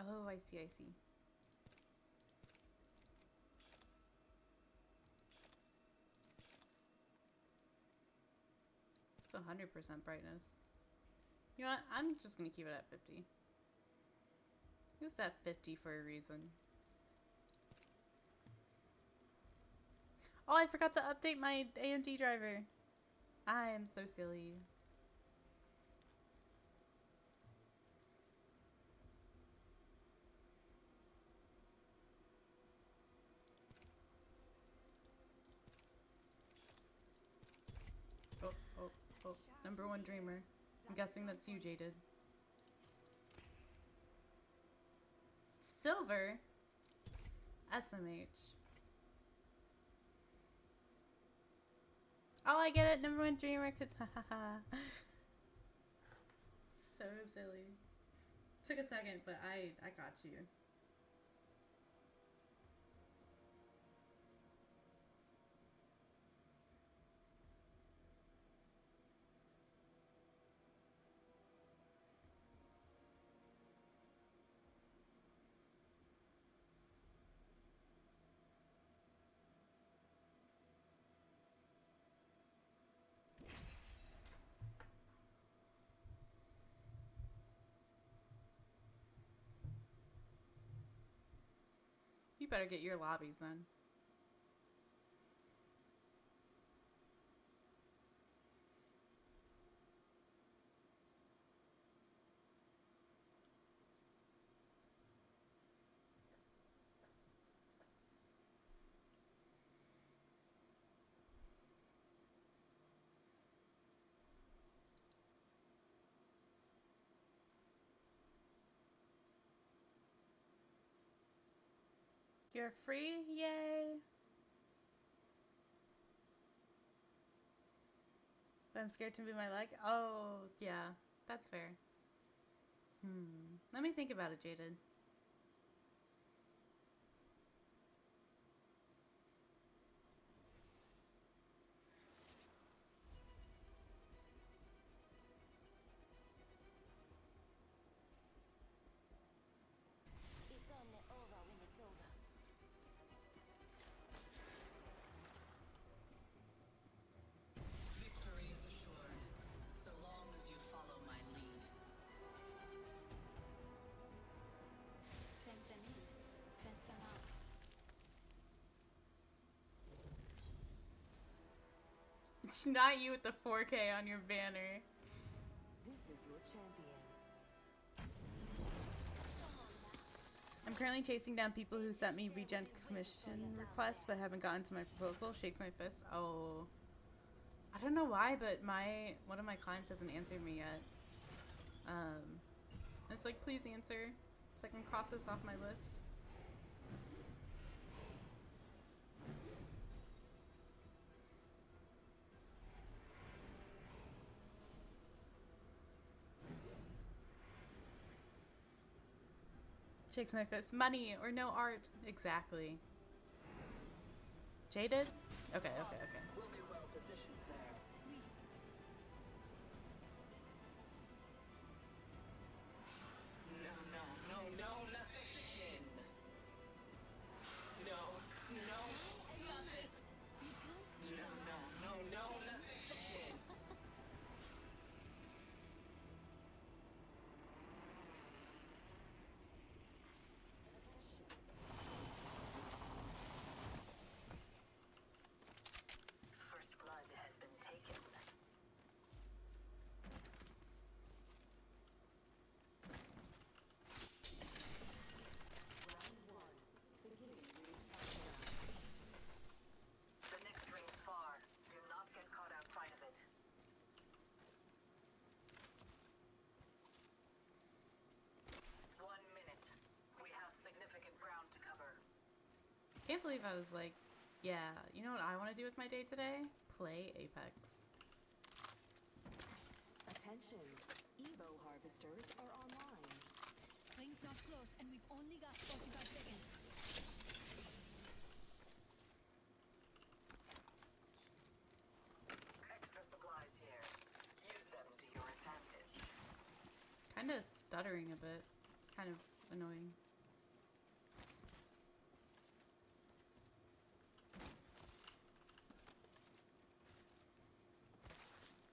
S1: Oh, I see, I see. It's 100% brightness. You know what? I'm just gonna keep it at 50. It was at 50 for a reason. Oh, I forgot to update my AMD driver. I am so silly. Oh, #1 dreamer. I'm guessing that's you, Jaded. Silver? SMH. Oh, I get it, #1 dreamer, cause hahaha. So silly. Took a second, but I got you. You better get your lobbies then. You're free? Yay! But I'm scared to move my leg? Oh, yeah. That's fair. Let me think about it, Jaded.
S2: Victory is assured, so long as you follow my lead.
S1: It's not you with the 4K on your banner.
S2: This is your champion.
S1: I'm currently chasing down people who sent me regen commission requests but haven't gotten to my proposal. Shakes my fist. Oh. I don't know why, but one of my clients hasn't answered me yet. It's like, please answer so I can cross this off my list. Shakes my fist. Money or no art. Exactly. Jaded? Okay.
S2: We'll be well positioned there. No, not this again. No, not this. No, not this again. First blood has been taken. Round one. Beginning ring countdown. The next ring's far. Do not get caught outside of it. One minute. We have significant ground to cover.
S1: Can't believe I was like, yeah, you know what I want to do with my day today? Play Apex.
S2: Attention. Evo harvesters are online.
S3: Ring's not close, and we've only got 45 seconds.
S2: Extra supplies here. Use them to your advantage.
S1: Kind of stuttering a bit. It's kind of annoying.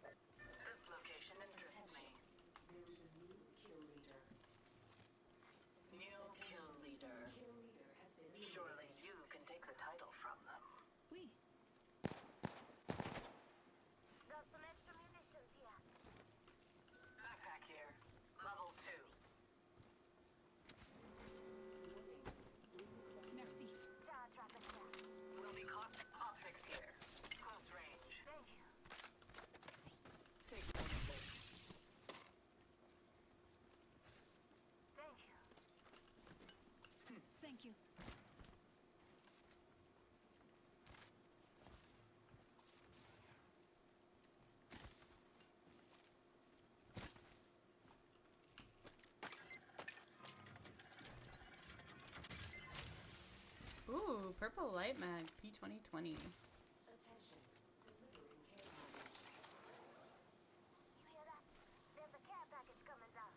S2: This location interests me. There is a new kill leader. New kill leader. Kill leader has been eliminated. Surely you can take the title from them.
S3: We.
S4: Got some extra munitions here.
S2: Backpack here. Level 2.
S3: Merci.
S4: Charge rapid here.
S2: Will be caught. Optics here. Close range.
S4: Thank you.
S2: Take one of this.
S4: Thank you.
S3: Thank you.
S1: Ooh, purple light mag, P2020.
S2: Attention. Delivering care package.
S4: You hear that? There's a care package coming down.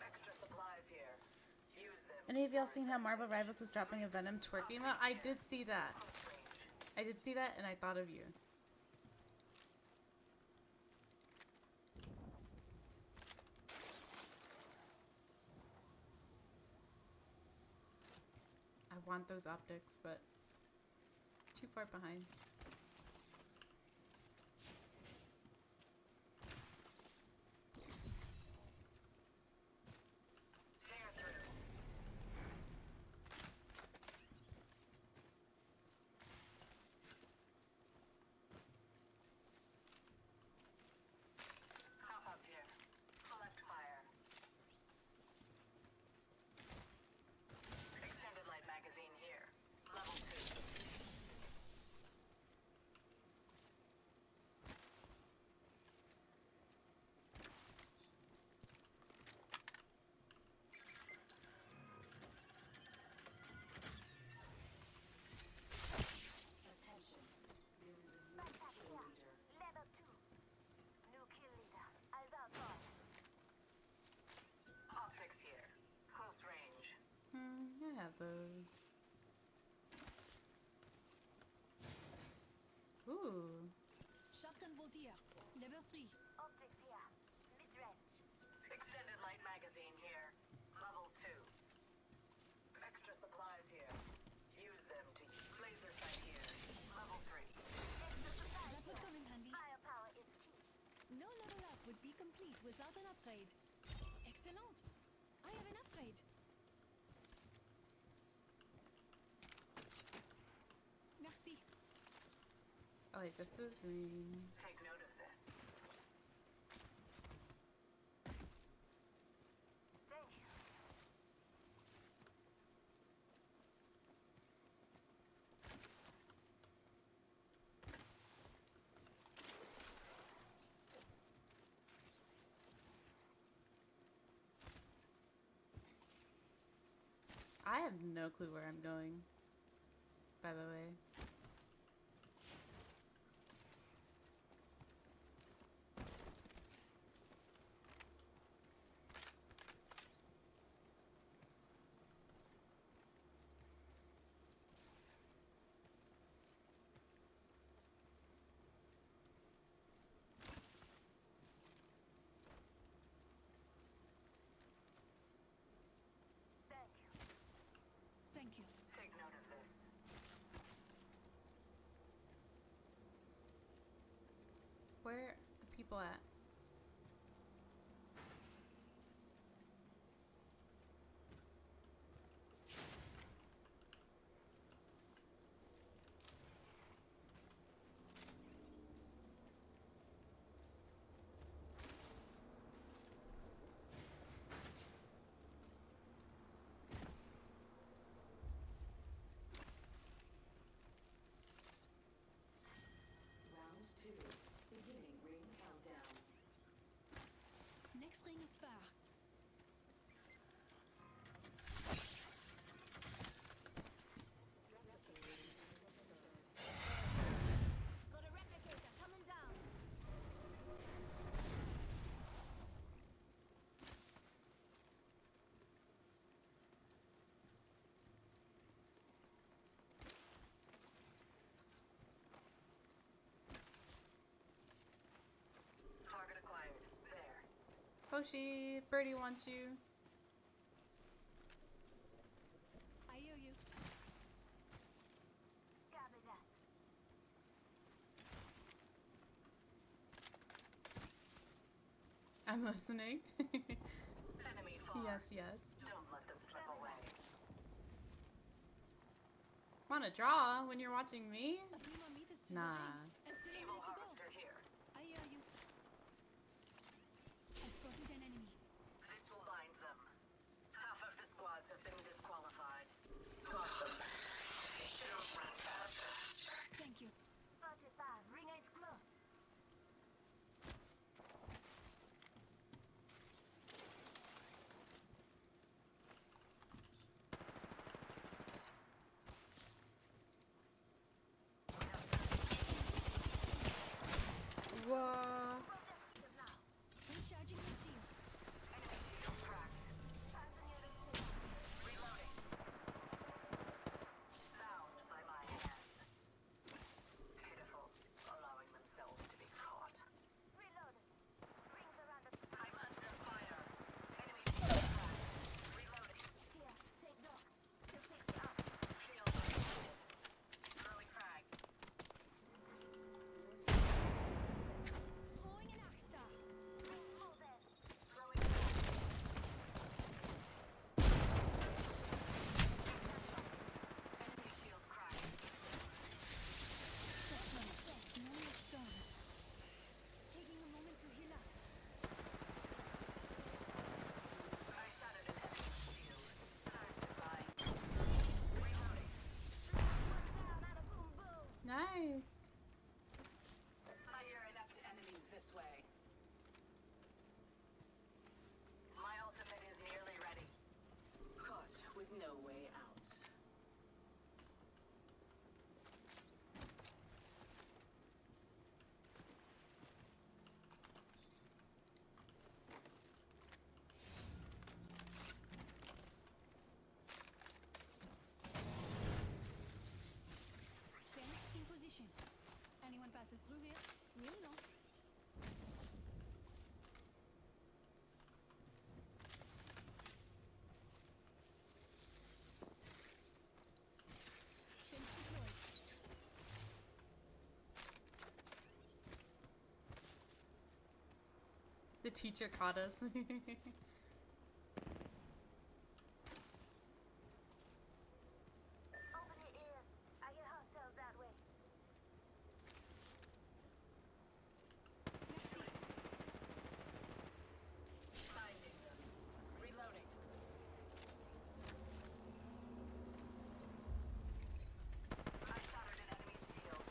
S2: Extra supplies here. Use them.
S1: Any of y'all seen how Marvel Rivals is dropping a Venom twerk emote? I did see that.
S2: Close range.
S1: I did see that and I thought of you. I want those optics, but too far behind.
S2: Tear through. Hop up here. Select fire. Extended light magazine here. Level 2.
S3: 3.
S4: Optics here. Mid-range.
S2: Extended light magazine here. Level 2. Extra supplies here. Use them to laser sight here. Level 3.
S4: Extra supplies
S3: That would
S4: here.
S3: come in handy.
S4: Firepower is key.
S3: No level up would be complete without an upgrade. Excellent! I have an upgrade. Merci.
S1: Oh wait, this is me.
S2: Take note of this.
S4: Thank you.
S1: I have no clue where I'm going, by the way.
S4: Thank you.
S3: Thank you.
S2: Take note of this.
S1: Where are the people at?
S2: Round 2. Beginning ring countdown.
S3: Next ring is far.
S4: Got a replicator coming down.
S2: Target acquired. There.
S1: Hoshi, Birdie wants you.
S3: I hear you.
S4: Copy that.
S1: I'm listening.
S2: Enemy far.
S1: Yes, yes.
S2: Don't let them slip away.
S1: Wanna draw when you're watching me?
S3: A few more meters to
S1: Nah.
S3: the ring. And still a
S2: Evil
S3: minute to go.
S2: harvester here.
S3: I hear you. I spotted an enemy.
S2: This will bind them. Half of the squads have been disqualified. Got them. They should have run faster.
S3: Thank you.
S4: 45. Ring ain't close.
S1: Whoa.
S4: Protective now.
S3: Recharging my shields.
S2: Enemy shield cracked.
S4: Passing your replace.
S2: Reloading. Bound by my hand. Pitiful, allowing themselves to be caught.
S4: Reloading. Rings around the
S2: I'm under fire. Enemy shield cracked. Reloading.
S4: here. Take knock. He'll fix you up.
S2: Shield depleted. Throwing frag.
S3: Throwing an arc star.
S4: Move in.
S2: Throwing frag. Enemy shield cracked.
S3: No more stones. Taking a moment to heal up.
S2: I shattered an enemy's shield. Time to bind. Reloading.
S4: One down and a boom boom.
S1: Nice.
S2: Fire inept enemies this way. My ultimate is nearly ready. Caught with no way out.
S3: Fence in position.
S1: teacher caught us.
S4: Open the ears. I hear hostiles that way.
S3: Merci.
S2: Finding them. Reloading. I shattered an enemy's shield.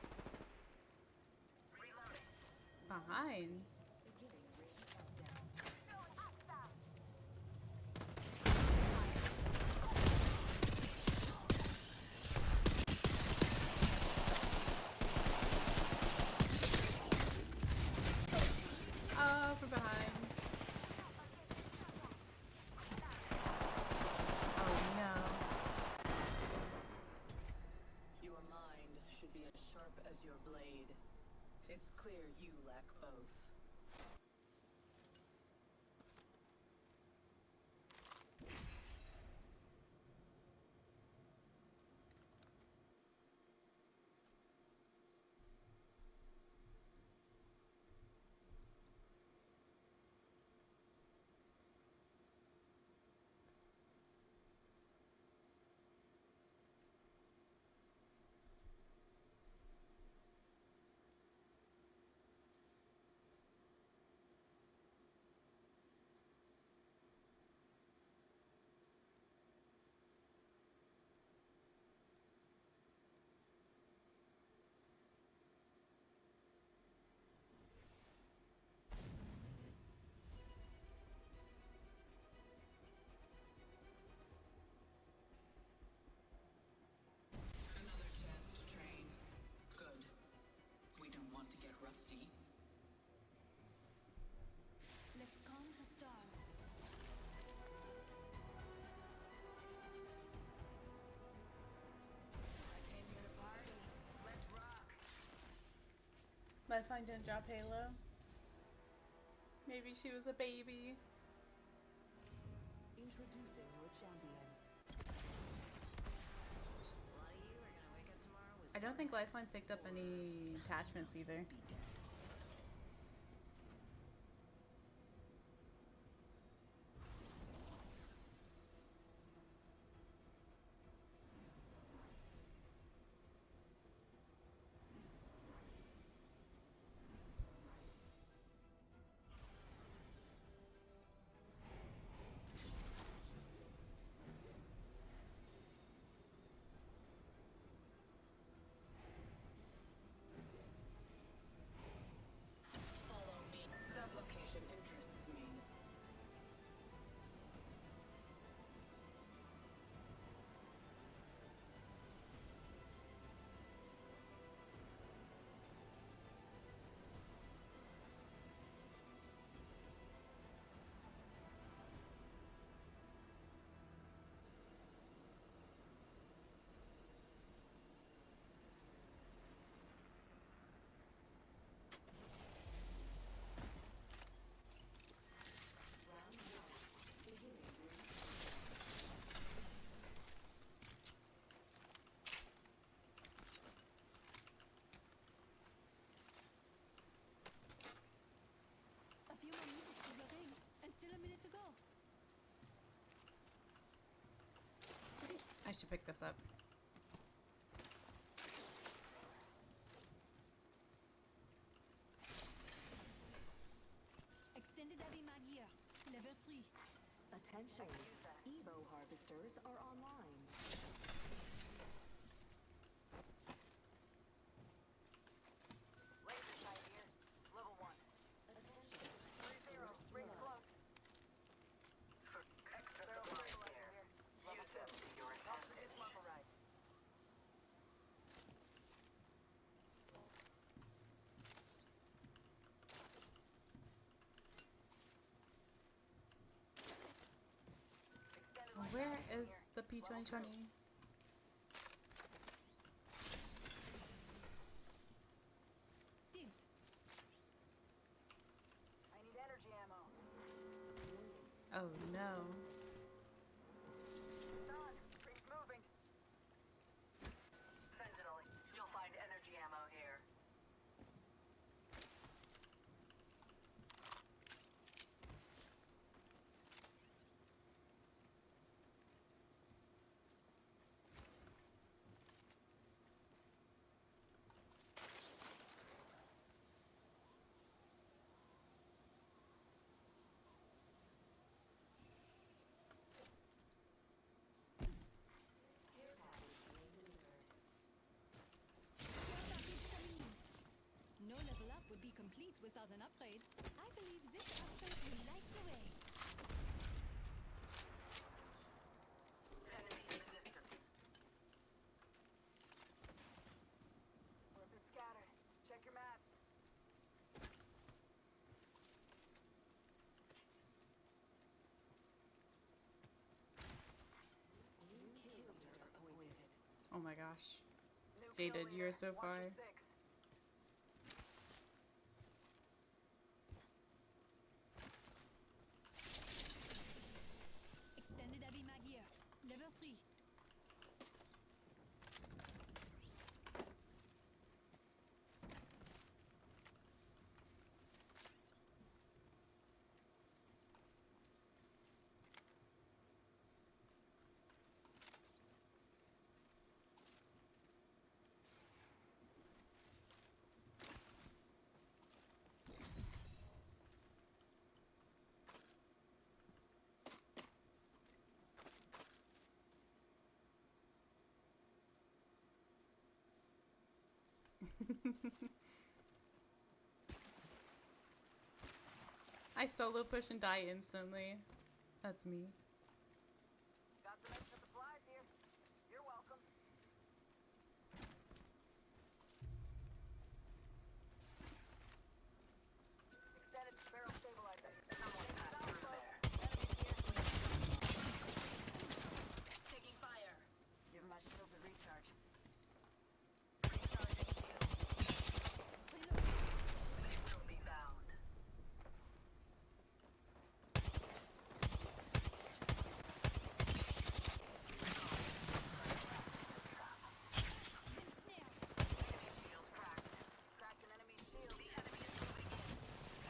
S2: Reloading.
S1: Behind.
S4: Throwing hostile.
S1: Oh, from behind. Oh no.
S2: Your mind should be as sharp as your blade. It's clear you lack both. Another chest to train. Good. We don't want to get rusty.
S3: Let's calm the storm.
S2: I came here to party. Let's rock.
S1: Lifeline didn't drop Halo. Maybe she was a baby.
S2: Introducing your champion.
S1: I don't think Lifeline picked up any attachments either.
S2: Follow me. That location interests me.
S3: A few more meters to the ring, and still a minute to go.
S1: I should pick this up.
S3: Extended heavy mag here. Level 3.
S5: Attention, Evo harvesters are online.
S2: Laser sight here. Level 1.
S5: Attention,
S2: 3-0. Ring close. Extra supplies here. Use them to your advantage. Muzzle rise. Extended light
S1: Where
S2: action
S1: is
S2: here.
S1: the P2020?
S3: Dibs.
S2: I need energy ammo.
S1: Oh no.
S2: Done. Ring's moving. Sentinel, you'll find energy ammo here.
S3: be complete without an upgrade. I believe this upgrade will light the way.
S2: Enemy in the distance.
S6: Weapons scattered. Check your maps.
S5: New kill leader appointed.
S1: Oh my gosh.
S6: New
S1: Jaded,
S6: kill
S1: you're
S6: leader.
S1: so
S6: Watch
S1: far.
S6: your six.
S3: Extended Abima gear. Level 3.
S1: I solo push and die instantly. That's me.
S6: Got some extra supplies here. You're welcome. Extended barrel stabilizer.
S2: Someone passed
S6: South
S2: through
S6: close.
S2: there.
S6: Enemies here.
S2: Taking fire.
S6: Give my shields a recharge.
S2: Recharging shield. They will be bound.
S3: Been snared.
S2: Enemy shield cracked.
S6: Cracked an enemy shield.
S2: The enemy is moving in.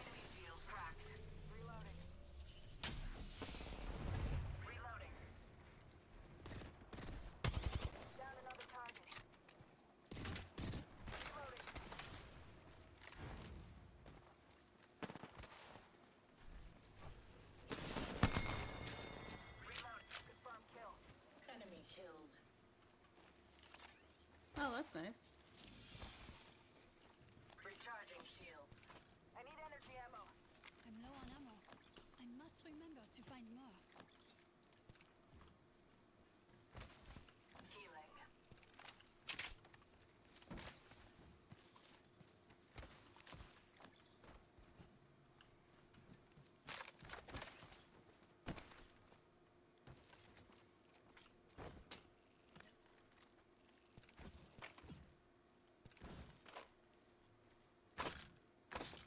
S2: Enemy shield cracked.
S6: Reloading.
S2: Reloading.
S6: Down another target. Reloading.
S2: Reloading.
S6: Confirm kill.
S2: Enemy killed.
S1: Oh, that's nice.
S2: Recharging shields.
S6: I need energy ammo.
S3: I'm low on ammo. I must remember to find more.
S2: Healing.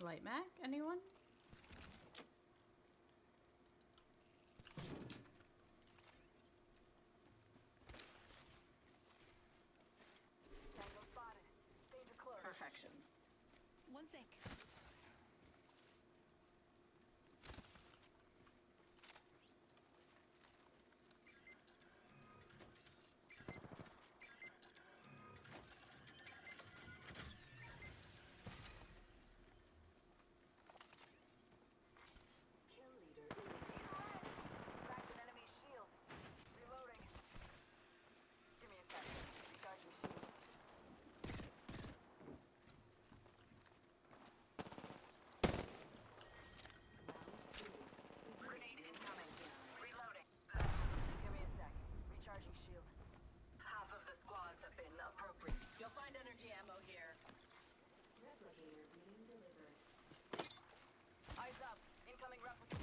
S1: Light Mac, anyone?
S6: Tango spotted. Danger close.
S2: Perfection.
S3: One sec.
S5: Kill leader eliminated.
S6: Cracked an enemy shield. Reloading. Give me a second. Recharging shield.
S5: Round 2.
S2: Grenade incoming. Reloading.
S6: Give me a sec. Recharging shield.
S2: Half of the squads have been appropriate. You'll find energy ammo here.
S5: Replicator being delivered.
S6: Eyes up. Incoming replica.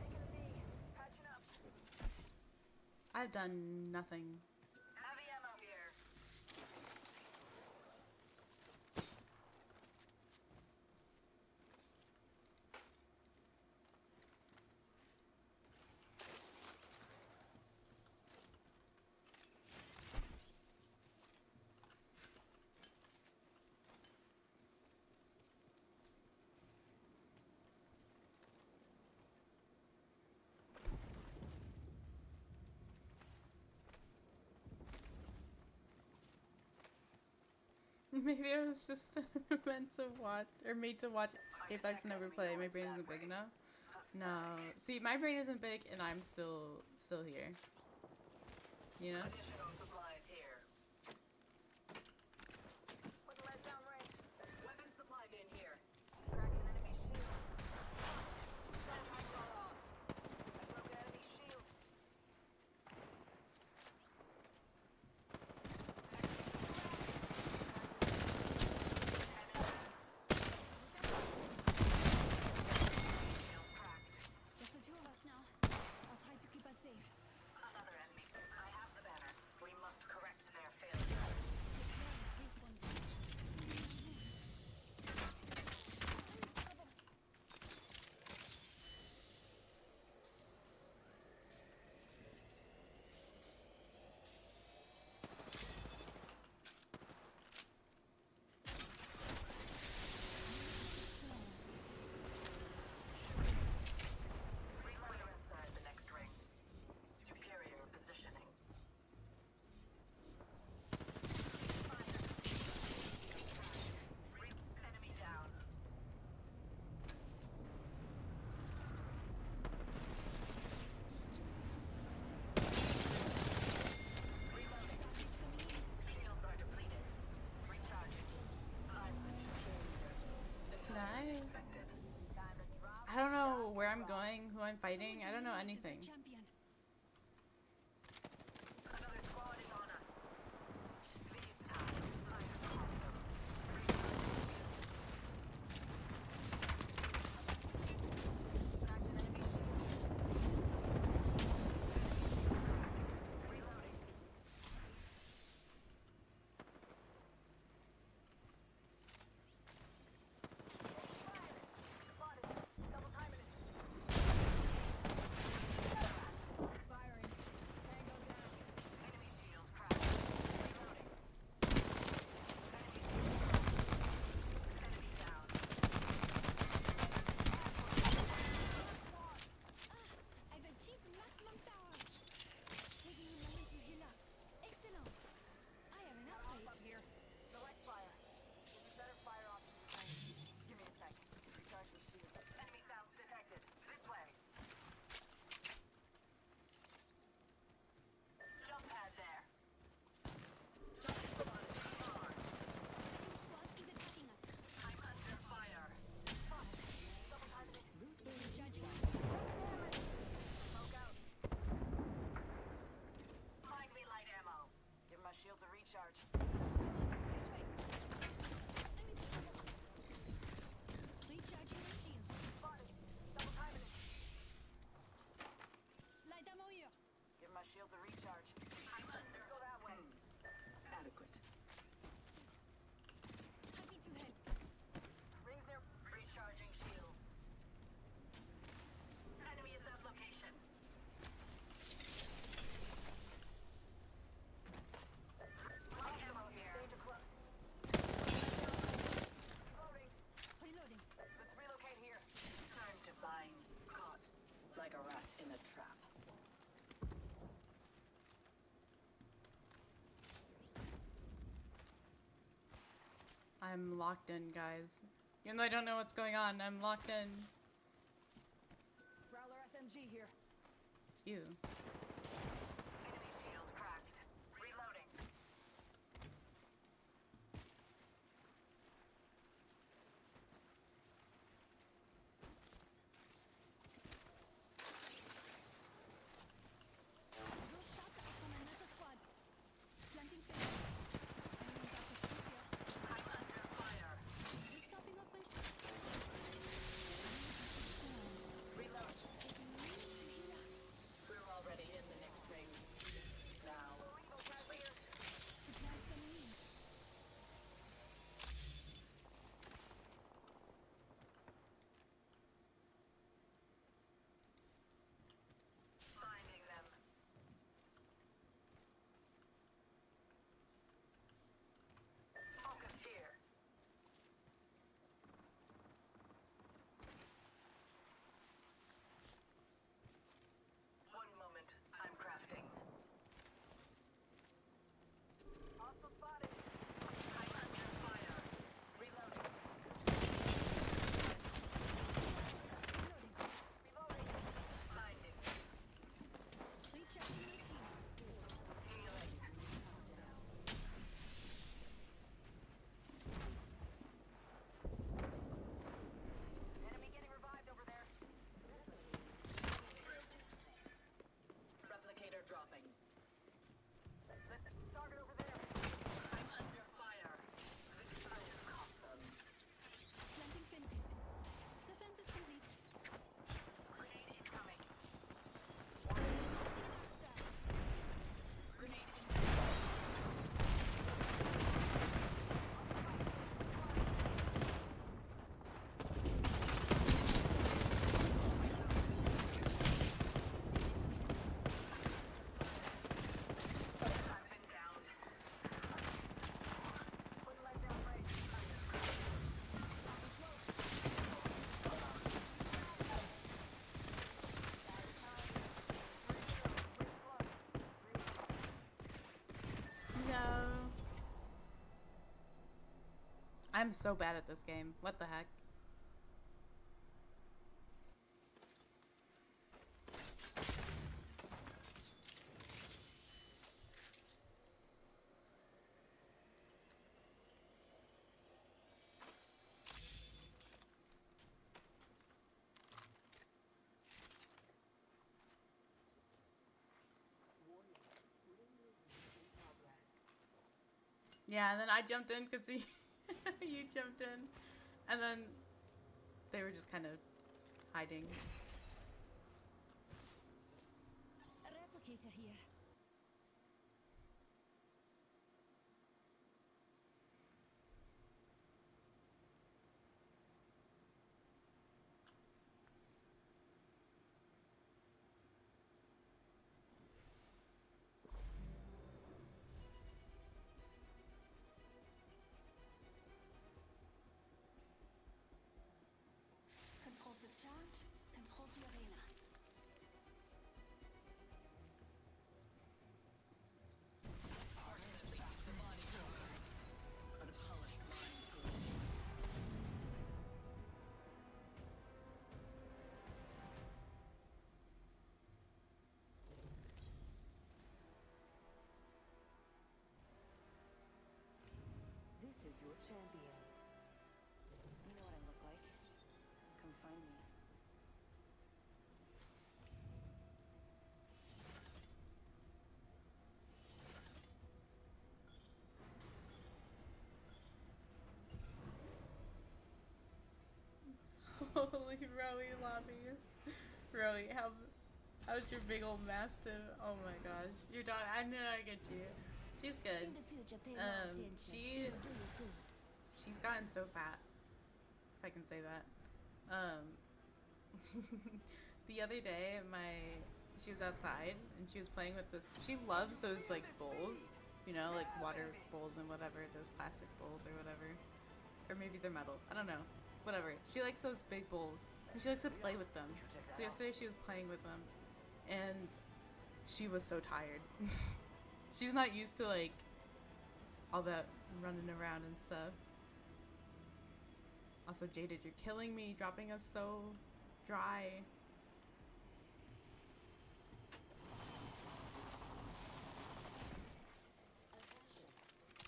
S6: Taking a knee. Patching up.
S1: I've done nothing.
S2: Heavy ammo here.
S1: Maybe I was just meant to watch or made to watch Apex and never play. My brain isn't big enough. No, see, my brain isn't big, and I'm still here. You know?
S2: Additional supplies here.
S6: Put
S1: I'm going, who I'm fighting. I don't know anything.
S3: Champion.
S2: Another squad is on us. These times, I have caught them. Cracked an enemy shield. Reloading. Spotted. Double timing it.
S3: Firing. Tango down.
S2: Enemy shield cracked. Reloading. Enemy shield cracked. Enemy down.
S3: I've achieved maximum power. Taking a moment to heal up. Excellent. I have an upgrade.
S2: Up here. Select fire. Will be better fire options this range. Give me a sec. Recharging shield. Enemy sounds detected. This way. Jump pad there. Jump spotted. Far.
S3: Second squad is attacking us.
S2: I'm under fire. Spotted. Double timing it.
S3: Recharging.
S2: Smoke out. Find me light ammo. Give my shields a recharge.
S3: This way. I'm in trouble. Recharging my shields.
S2: Spotted. Double timing it.
S3: Light ammo here.
S2: Give my shields a recharge. I'm under. Go that way. Adequate.
S3: Happy to help.
S2: Rings near. Recharging shields. Enemy is that location. Light ammo here. Danger close. Reloading.
S3: Reloading.
S2: Let's relocate here. Time to bind. Caught. Like a rat in a trap.
S1: I'm locked in, guys. Even though I don't know what's going on, I'm locked in.
S6: Prowler SMG here.
S1: You.
S2: Enemy shield cracked. Reloading.
S3: Those shots are from another squad. Planting fence. Anyone got a shoot here?
S2: I'm under fire.
S3: Just topping off my
S2: Reload.
S3: taking a minute to heal up.
S2: We're already in the next ring. Now. Cleared.
S3: Supplies coming in.
S2: Finding them. Focus here. One moment. I'm crafting. Hostile spotted. I'm under fire. Reloading. Reloading. Finding.
S3: Recharging my shields.
S2: Healing. Enemy getting revived over there. Replicator dropping. Target over there. I'm under fire. I have caught them.
S3: Planting fences. The fence is complete.
S2: Grenade incoming.
S3: Using an extra.
S2: Grenade incoming. I've been downed. Wouldn't let down range.
S1: No. I'm so bad at this game. What the heck? Yeah, and then I jumped in because you jumped in, and then they were just kind of hiding.
S3: A replicator here. Controls the charge, controls the arena.
S5: This is your champion.
S2: You know what I look like. Come find me.
S1: Holy Rowie lobbies. Rowie, how's your big old mastiff? Oh my gosh. Your dog, I knew I'd get you. She's good.
S3: In the future, pay more attention.
S1: She
S3: It'll do you good.
S1: she's gotten so fat. If I can say that. The other day she was outside and she was playing with this. She loves those like bowls, you know, like water bowls and whatever, those plastic bowls or whatever. Or maybe they're metal. I don't know. Whatever. She likes those big bowls. And she likes to play with them. So yesterday she was playing with them and she was so tired. She's not used to like all that running around and stuff. Also, Jaded, you're killing me, dropping us so dry.
S5: Attention.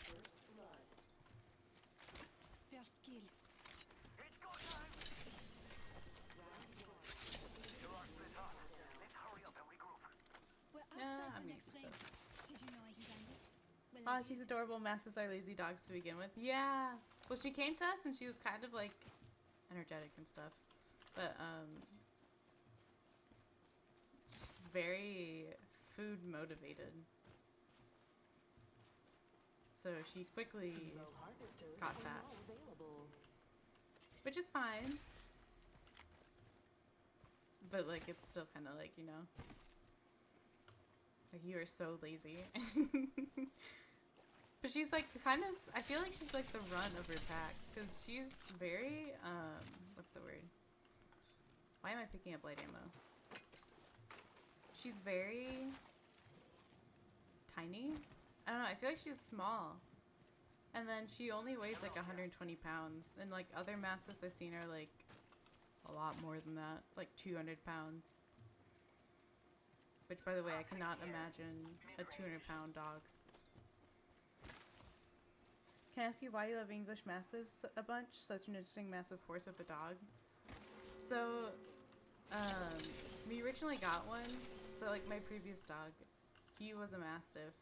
S5: First blood.
S3: First kill.
S6: It's go time!
S5: Round one.
S6: You're on split hot. Let's hurry up and regroup.
S3: We're
S1: Yeah,
S3: outside
S1: I'm
S3: the
S1: gonna
S3: next
S1: keep
S3: race.
S1: this.
S3: Did you know I designed it? Well,
S1: Oh,
S3: I
S1: she's
S3: did.
S1: adorable. Masters are lazy dogs to begin with. Yeah. Well, she came to us and she was kind of like energetic and stuff. But, she's very food motivated. So she quickly,
S5: Hero harvesters
S1: got
S5: are
S1: that.
S5: now available.
S1: which is fine. But, like, it's still kind of like, you know, like, you are so lazy. But she's, like, kind of, I feel like she's, like, the run of her pack. Because she's very, what's the word? Why am I picking up light ammo? She's very tiny. I don't know, I feel like she's small. And then she only weighs, like, 120 pounds. And, like, other mastiffs I've seen are, like, a lot more than that. Like, 200 pounds. Which, by the way, I cannot imagine a 200-pound dog. Can I ask you why you love English Mastiffs a bunch? Such an interesting massive horse of a dog. So, we originally got one. So, like, my previous dog, he was a Mastiff.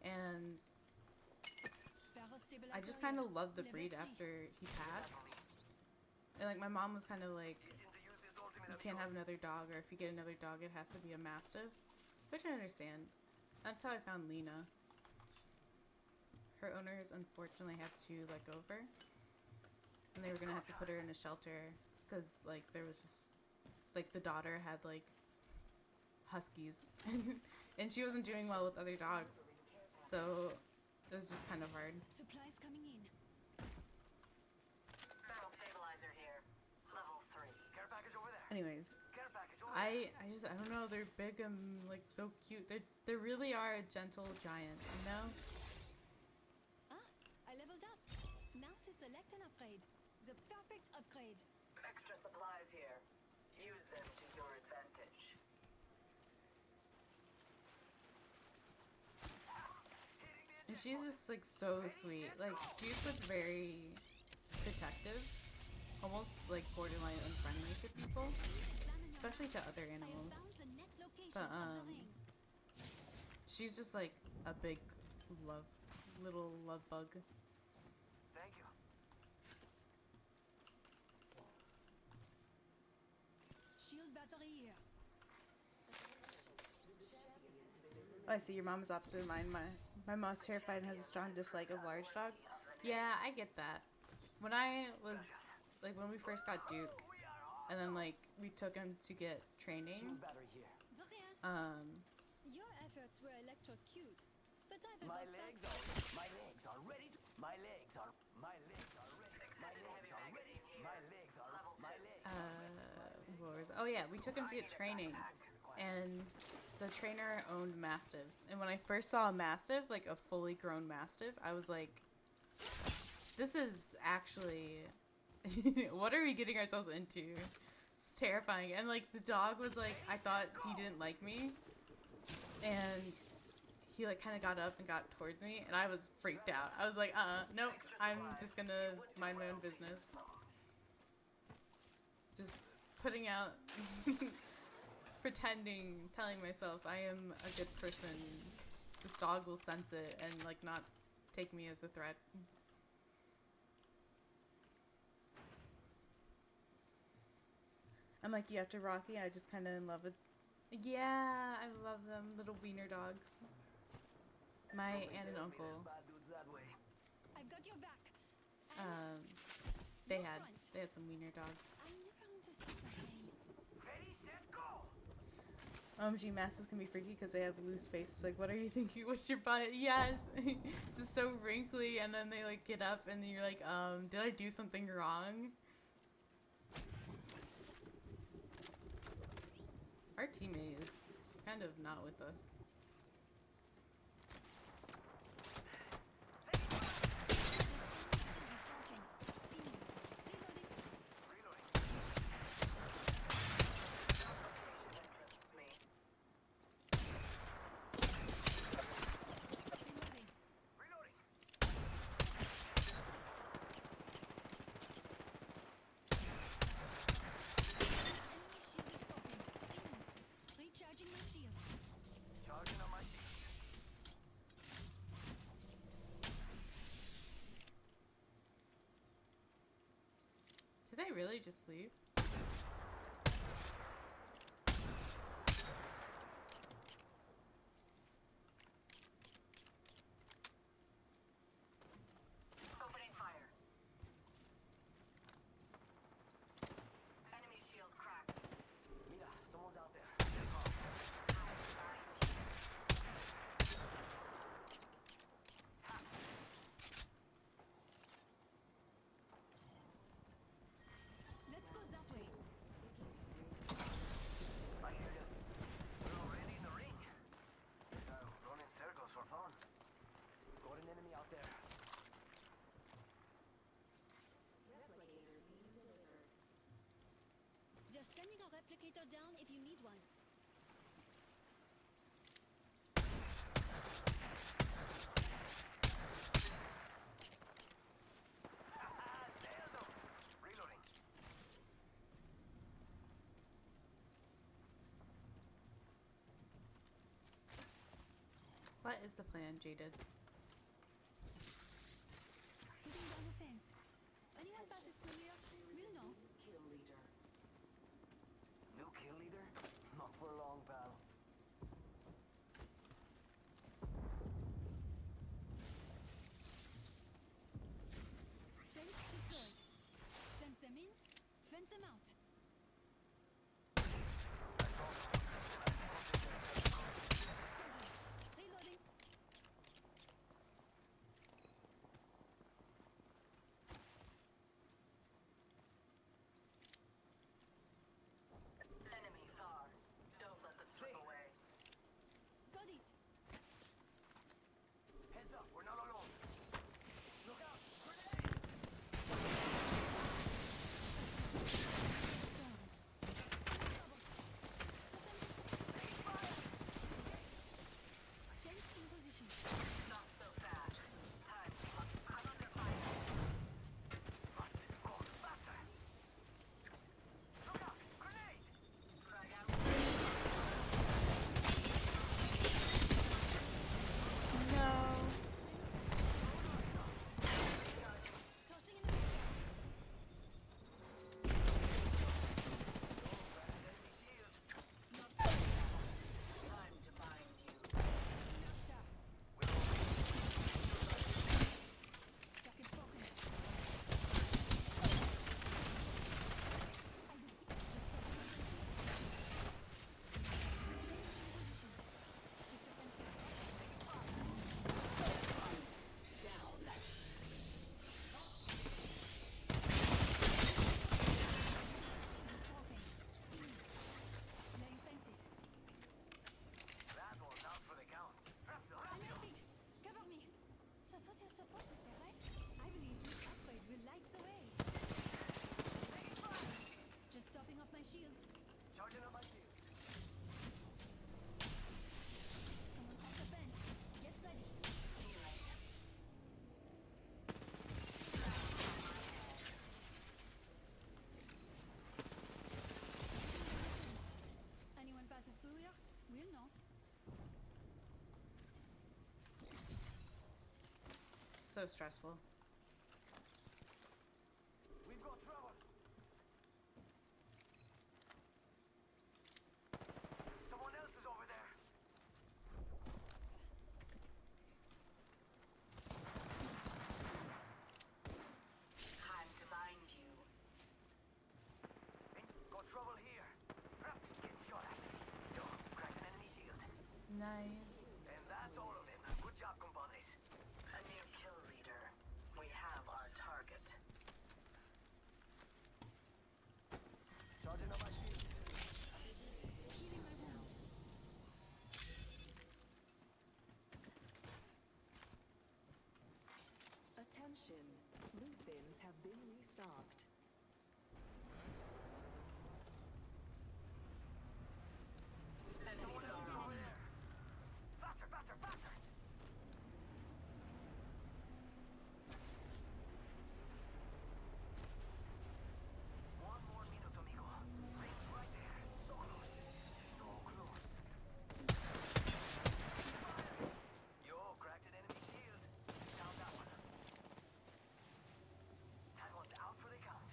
S1: And
S3: Barrel
S1: I
S3: stabilizer
S1: just kind
S3: here.
S1: of loved the
S3: Level
S1: breed
S3: 3.
S1: after he passed. And, like, my mom was kind of like, you can't have another dog, or if you get another dog, it has to be a Mastiff. Which I understand. That's how I found Lena. Her owners unfortunately had to let go of her. And they were gonna have to put her in a shelter because, like, there was just, like, the daughter had, like, huskies. And she wasn't doing well with other dogs. So it was just kind of hard.
S3: Supplies coming in.
S2: Battle stabilizer here. Level 3.
S6: Care package over there.
S1: Anyways,
S6: Care package over there.
S1: I don't know, they're big and, like, so cute. They really are a gentle giant, you know?
S3: Ah, I leveled up. Now to select an upgrade. The perfect upgrade.
S2: Extra supplies here. Use them to your advantage.
S1: And she's just, like, so sweet. Like, Juice was very protective. Almost, like, borderline unfriendly to people.
S3: Examine your
S1: Especially to
S3: maps.
S1: other
S3: I have
S1: animals.
S3: found the next location
S1: But,
S3: of the ring.
S1: she's just, like, a big love little love bug.
S7: Thank you.
S3: Shield battery here.
S1: Oh, I see. Your mom is opposite of mine. My mom's terrified and has a strong dislike of large dogs. Yeah, I get that. When I was, like, when we first got Duke, and then, like, we took him to get training,
S7: Shield battery here.
S3: De rien.
S1: um,
S3: Your efforts were electrocute, but I've
S7: My
S3: evolved
S7: legs
S3: past
S7: are ready. My legs are ready. My legs are ready.
S1: what was, oh yeah, we took him to get training, and the trainer owned mastiffs. And when I first saw a mastiff, like a fully grown mastiff, I was like, this is actually, what are we getting ourselves into? It's terrifying. And like the dog was like, I thought he didn't like me, and he like kind of got up and got towards me, and I was freaked out. I was like, nope, I'm just gonna mind my own business. Just putting out, pretending, telling myself I am a good person. This dog will sense it and like not take me as a threat. I'm like, you have to Rocky. I just kind of in love with. Yeah, I love them, little wiener dogs. My aunt and uncle,
S3: I've got your back.
S1: um, they had some wiener dogs.
S3: I never understood that saying.
S7: Ready, set, go!
S1: OMG, mastiffs can be freaky because they have loose faces. Like, what are you thinking? What's your butt? Yes, just so wrinkly, and then they like get up, and then you're like, did I do something wrong? Our teammate is just kind of not with us.
S3: Recharging my shield.
S7: Charging on my shield.
S1: Did they really just leave?
S2: Opening fire. Enemy shield cracked.
S7: Mira, someone's out there.
S3: Let's go that way.
S7: I hear you. We're already in the ring. So, running circles for fun. Got an enemy out there.
S3: They're sending a replicator down if you need one.
S7: Reloading.
S1: What is the plan, Jaded?
S3: Putting down the fence. Anyone passes through here, we'll know.
S5: Kill leader.
S7: New kill leader? Not for long, pal.
S3: Fence deployed. Fence them in, fence them out. Reloading.
S2: Enemy far. Don't let them slip
S3: shields.
S7: Charging up my shield.
S3: Someone off the fence. Get ready.
S2: Healing.
S3: Anyone passes through here, we'll know.
S1: So stressful.
S7: We've got trouble. Someone else is over there.
S2: Time to mind you.
S7: Got trouble here. Get shot at. Yo, cracked an enemy shield.
S1: Nice.
S7: And that's all of them. Good job, compadres.
S2: A new kill leader. We have our target.
S7: Charging up my shield.
S3: Healing my wounds.
S5: Attention. Loot bins have been restocked.
S7: Someone else is over there. Faster, faster, faster. One more minute, amigo. Rings right there. So close. So close. Yo, cracked an enemy shield. Down that one. That one's out for the count.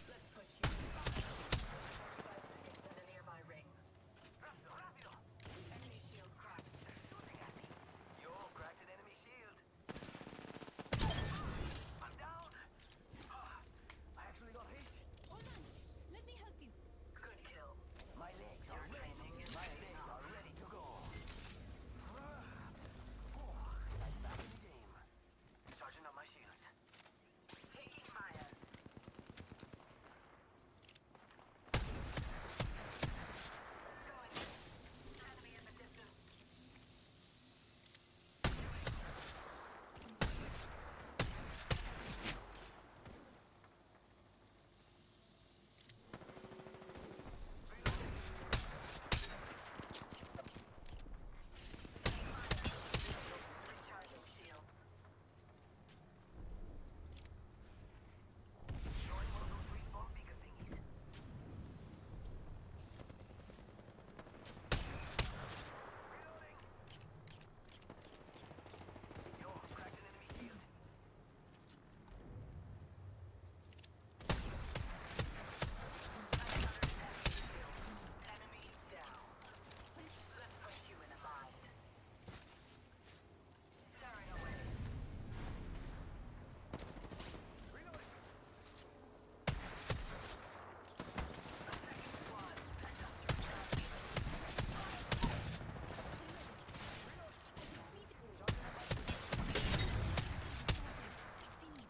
S2: Let's put you in the box. 45 seconds in a nearby ring.
S7: Rápido, rápido.
S2: Enemy shield cracked.
S7: They're shooting at me. Yo, cracked an enemy shield. I'm down. I actually got hit.
S3: Hold on. Let me help you.
S2: Good kill.
S7: My legs are
S2: Your
S7: ready.
S2: training is
S7: My
S2: paying
S7: legs
S2: off.
S7: are ready to go. I'm back in the game. Charging up my shields.
S2: Taking Maya. Going. Enemy in the distance. Recharging shield.
S7: Throwing one of those respawn beacon thingies. Reloading. Yo, cracked an enemy shield.
S2: Enemies down. Let's put you in a mind. Tearing away.
S7: Reloading.
S2: A second squad. Adjust your strategy.
S3: See me.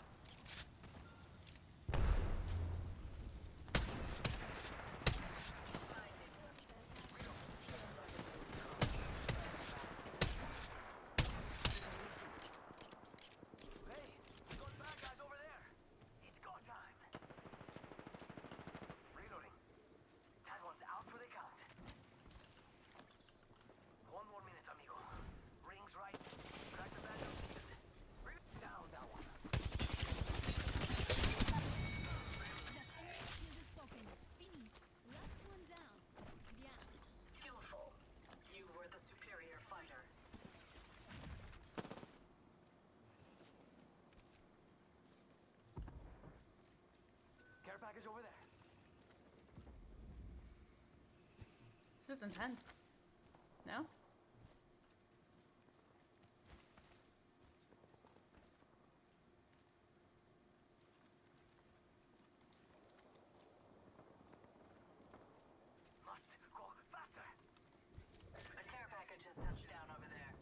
S7: Hey, we got bad guys over there. It's go time. Reloading. That one's out for the count. One more minute, amigo. Rings right. Crack the bad shield. Down that one.
S3: That enemy shield is broken. Fini. Last one down. Bien.
S2: Skillful. You were the superior fighter.
S7: Care package over there.
S1: This is intense. No?
S7: Must go faster.
S2: A care package has touched down over there.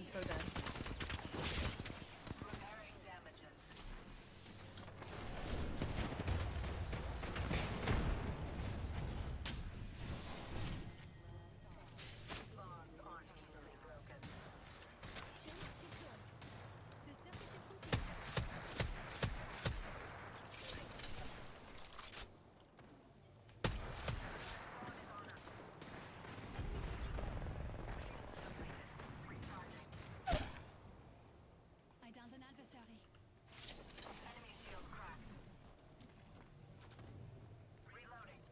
S1: I'm so dead.
S2: Repairing damages. Bonds aren't easily broken.
S3: Sage deployed. The circuit is complete. I downed an adversary.
S2: Enemy shield cracked. Reloading.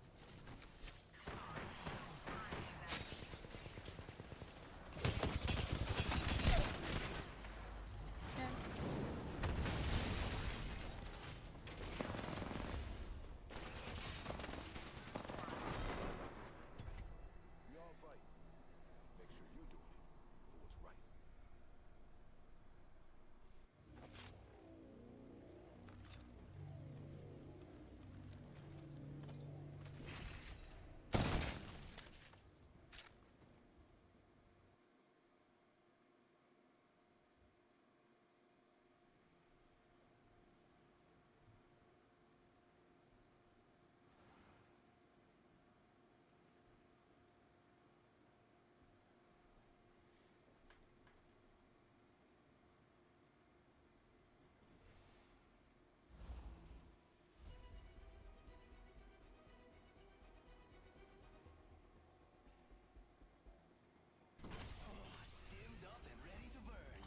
S1: Yeah.
S8: We all fight. Make sure you're doing it for what's right.
S7: Steamed up and ready to burn.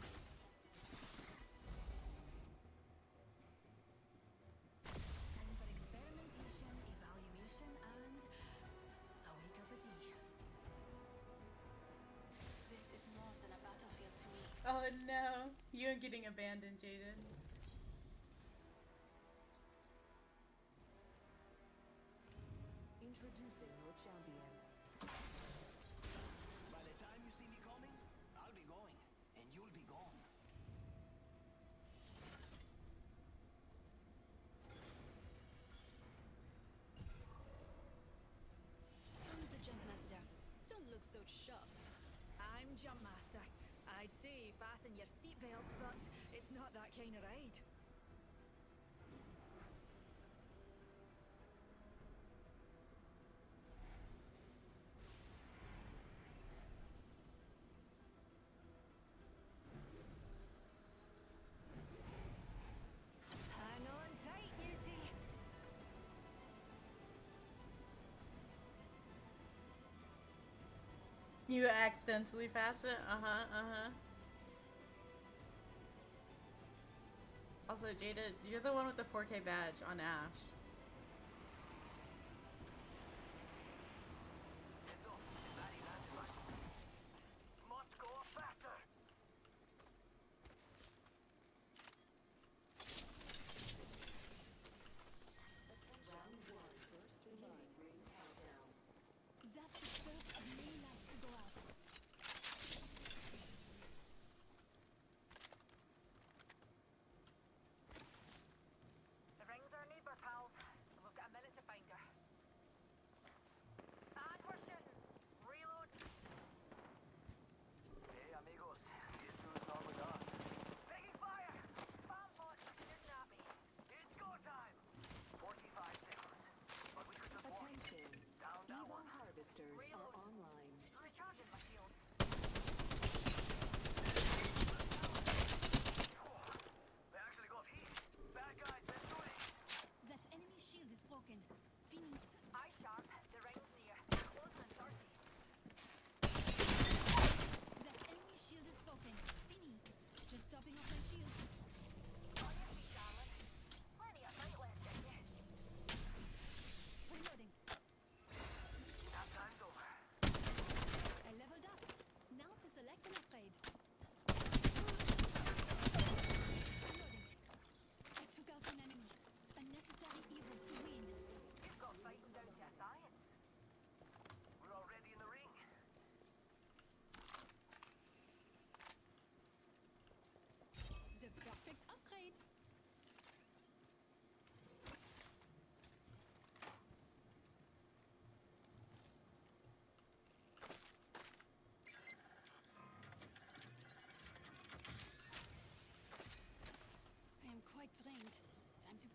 S3: Time for experimentation, evaluation, and a wee cup of tea.
S2: This is more than a battlefield to me.
S1: Oh no. You are getting abandoned, Jaden.
S5: Introducing your champion.
S7: By the time you see me coming, I'll be going, and you'll be gone.
S3: I'm the jump master. Don't look so shocked.
S9: I'm Jump Master. I'd say fasten your seatbelts, but it's not that kind of ride. Hang on tight, Beauty.
S1: You accidentally pass it? Also, Jada, you're the one with the 4K badge on Ash.
S7: Heads up. Daddy landed right. Must go faster.
S5: Round one, first blood. Ring countdown.
S3: That's the first of many lives to go out.
S6: The rings are neater, pals.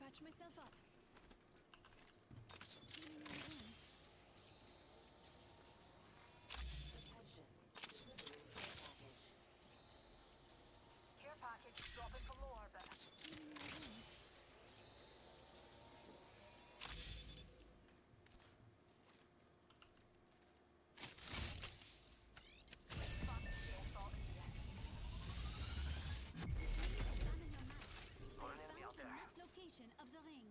S3: patch myself up. Healing my wounds.
S6: Attention. Delivering care package. Care package dropping from low orbit.
S3: Healing my wounds.
S6: Fuck your thoughts here.
S3: Please examine your map.
S7: Got
S3: I
S7: an enemy
S3: found
S7: out
S3: the
S7: there.
S3: next location of the ring.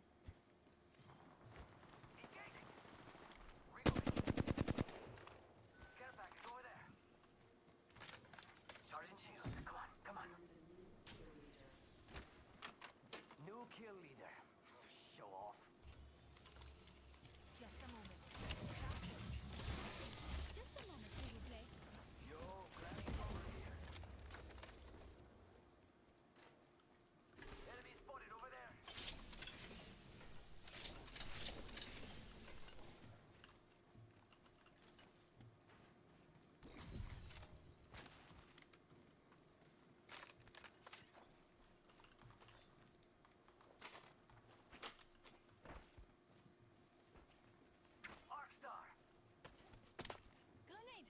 S7: Engaging. Reloading. Care package over there. Sergeant Shields, come on. New kill leader. Show off.
S9: Just a moment.
S3: Just a moment, will you play?
S7: Yo, grabbing over here. Enemy spotted over there. Arcstar.
S3: Grenade!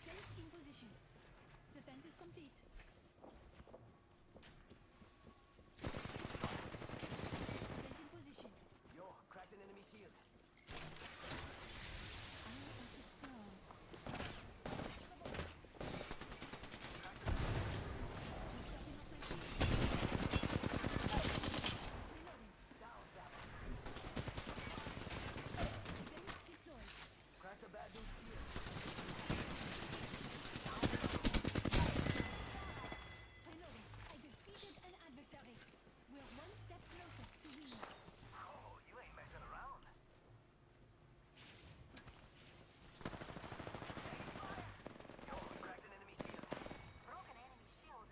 S3: Sense in position. The fence is complete. Fence in position.
S7: Yo, cracked an enemy shield.
S3: Eye of the storm. Stopping off my shield. Reloading.
S7: Down, Zappa.
S3: Fence deployed.
S7: Cracked a bad dude's shield.
S3: Reloading. I defeated an adversary. We're one step closer to winning.
S7: Oh, you ain't messing around. Yo, cracked an enemy shield.
S6: Broken enemy shield.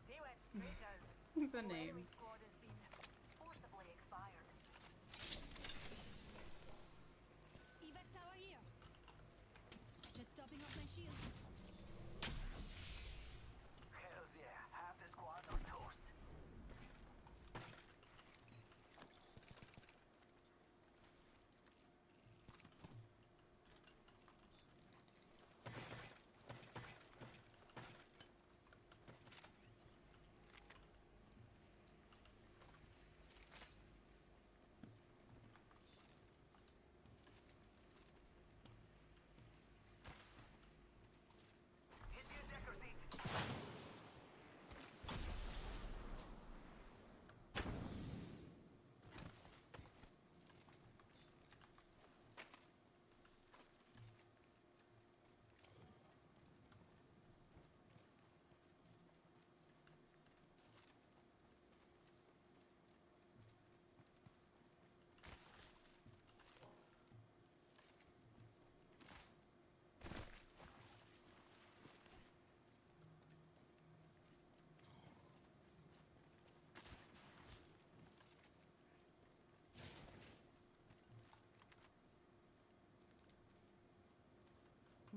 S6: He went straight down.
S1: The name.
S6: Enemy squad has been forcibly expired.
S3: Evac tower here. Just topping off my shield.
S7: Hells yeah, half the squad's on toast. Hit the ejector seat.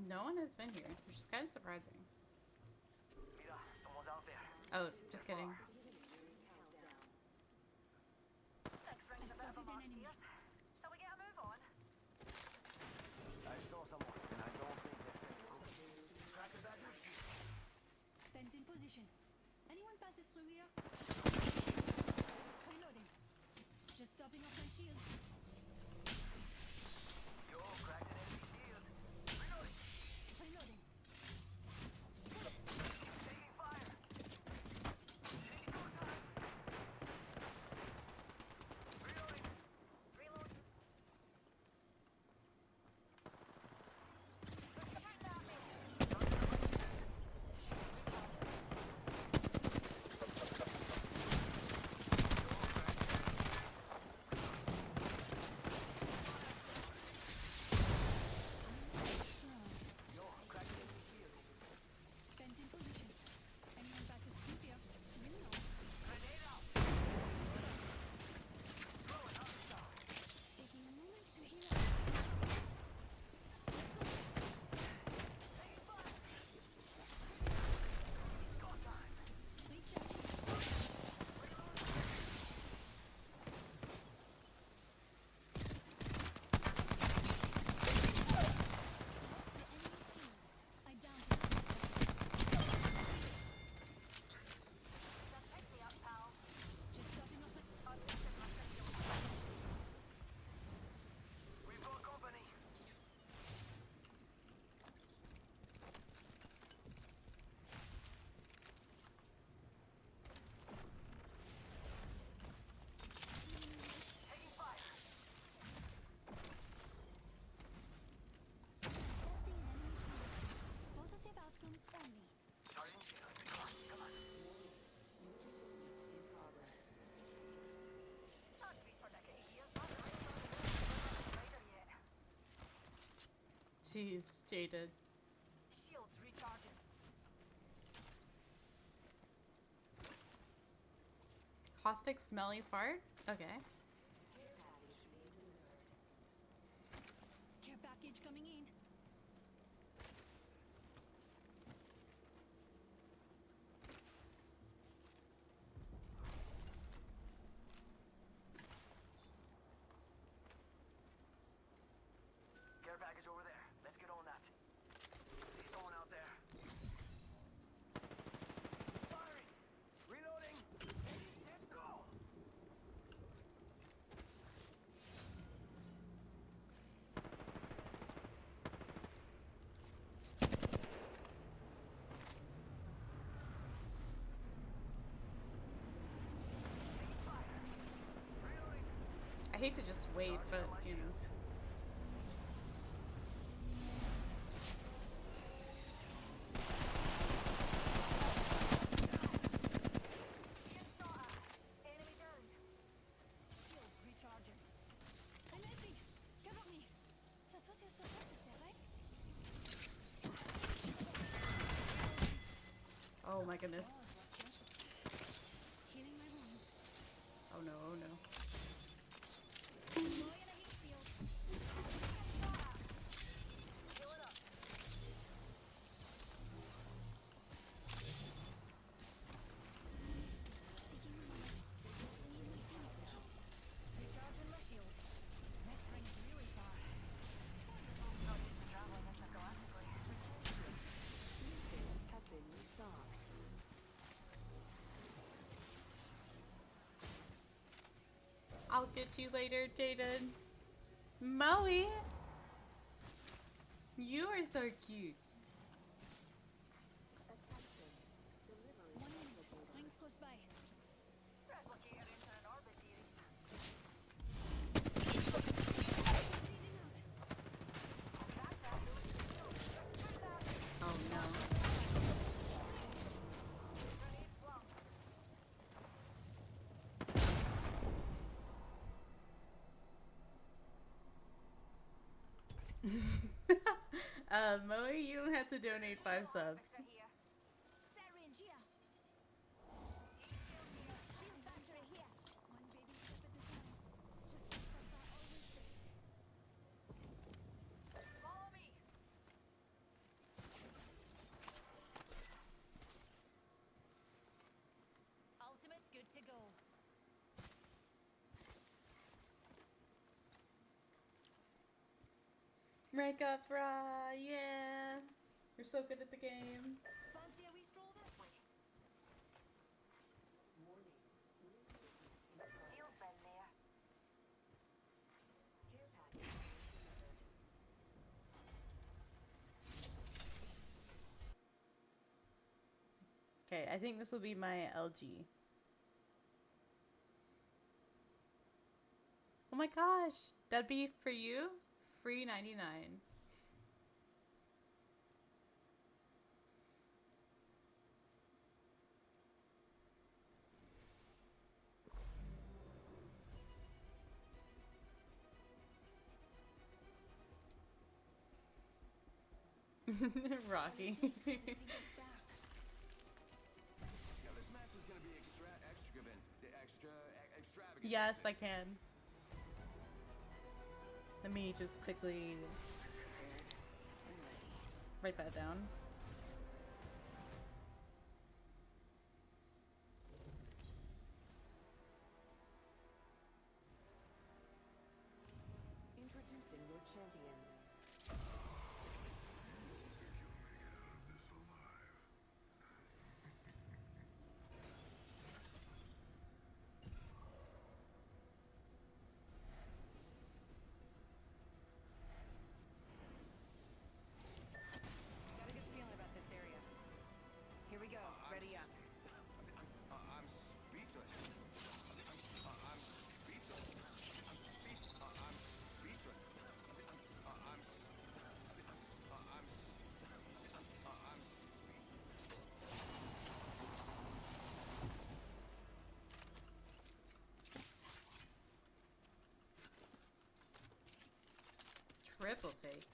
S1: No one has been here, which is kind of surprising.
S7: Mira, someone's out there.
S1: Oh, just kidding.
S6: Next
S3: I
S6: ring's a bit of a
S3: spotted an
S6: march,
S3: enemy.
S6: dears. Shall we get a move on?
S7: I saw someone, and I don't think they're cracked a bad dude's shield.
S3: Fence in position. Anyone passes through here? Reloading. Just topping off my shield.
S7: Yo, cracked an enemy shield. Reloading.
S3: Reloading.
S7: Taking fire. Taking no time. Reloading.
S6: Reload.
S1: Jeez, jaded.
S9: Shields recharging.
S1: Caustic smelly fart? Okay.
S3: Care package coming in.
S7: Care package over there. Let's get on that. See someone out there. Firing! Reloading! Ready, set, go!
S1: I hate to just wait, but you know.
S4: Enemy downed.
S9: Shields recharging.
S3: Reloading. Cover me. That's what you're supposed to say, right?
S1: Oh my goodness.
S3: Healing my wounds.
S1: Oh no, oh no.
S9: Boy in a heat shield.
S4: Heal it up.
S3: Taking a moment. Need my Phoenix kit.
S9: Recharging my shields. Next ring's really far.
S6: Not used to traveling intergalactically.
S5: Loot bins have been restocked.
S1: I'll get you later, Jaden. Moe! You are so cute.
S5: Attention. Delivery
S3: 1 minute.
S5: complicated.
S3: Rings close by.
S6: Replicator into an orbit, dearie.
S3: Bleeding out.
S1: Oh no.
S6: Grenade flung.
S1: Moe, you don't have to donate 5 subs.
S6: Extra here.
S3: Syringe here. Shield battery here. One baby step at a time. Just like Papa always said.
S6: Follow me.
S9: Ultimate's good to go.
S1: Rank up, Ra! Yeah! You're so good at the game.
S9: Fancy a wee stroll this way?
S5: Warning. Room systems in
S6: Field been there.
S5: Care package delivered.
S1: Okay, I think this will be my LG. Oh my gosh! That'd be for you? Free 99. Rocky.
S3: See this back.
S8: Yeah, this match is gonna be extravagant.
S1: Yes, I can. Let me just quickly write that down.
S5: Introducing your champion.
S6: Got a good feeling about this area. Here we go. Ready up.
S8: I'm speechless. I'm speechless. I'm speechless.
S1: Triple take.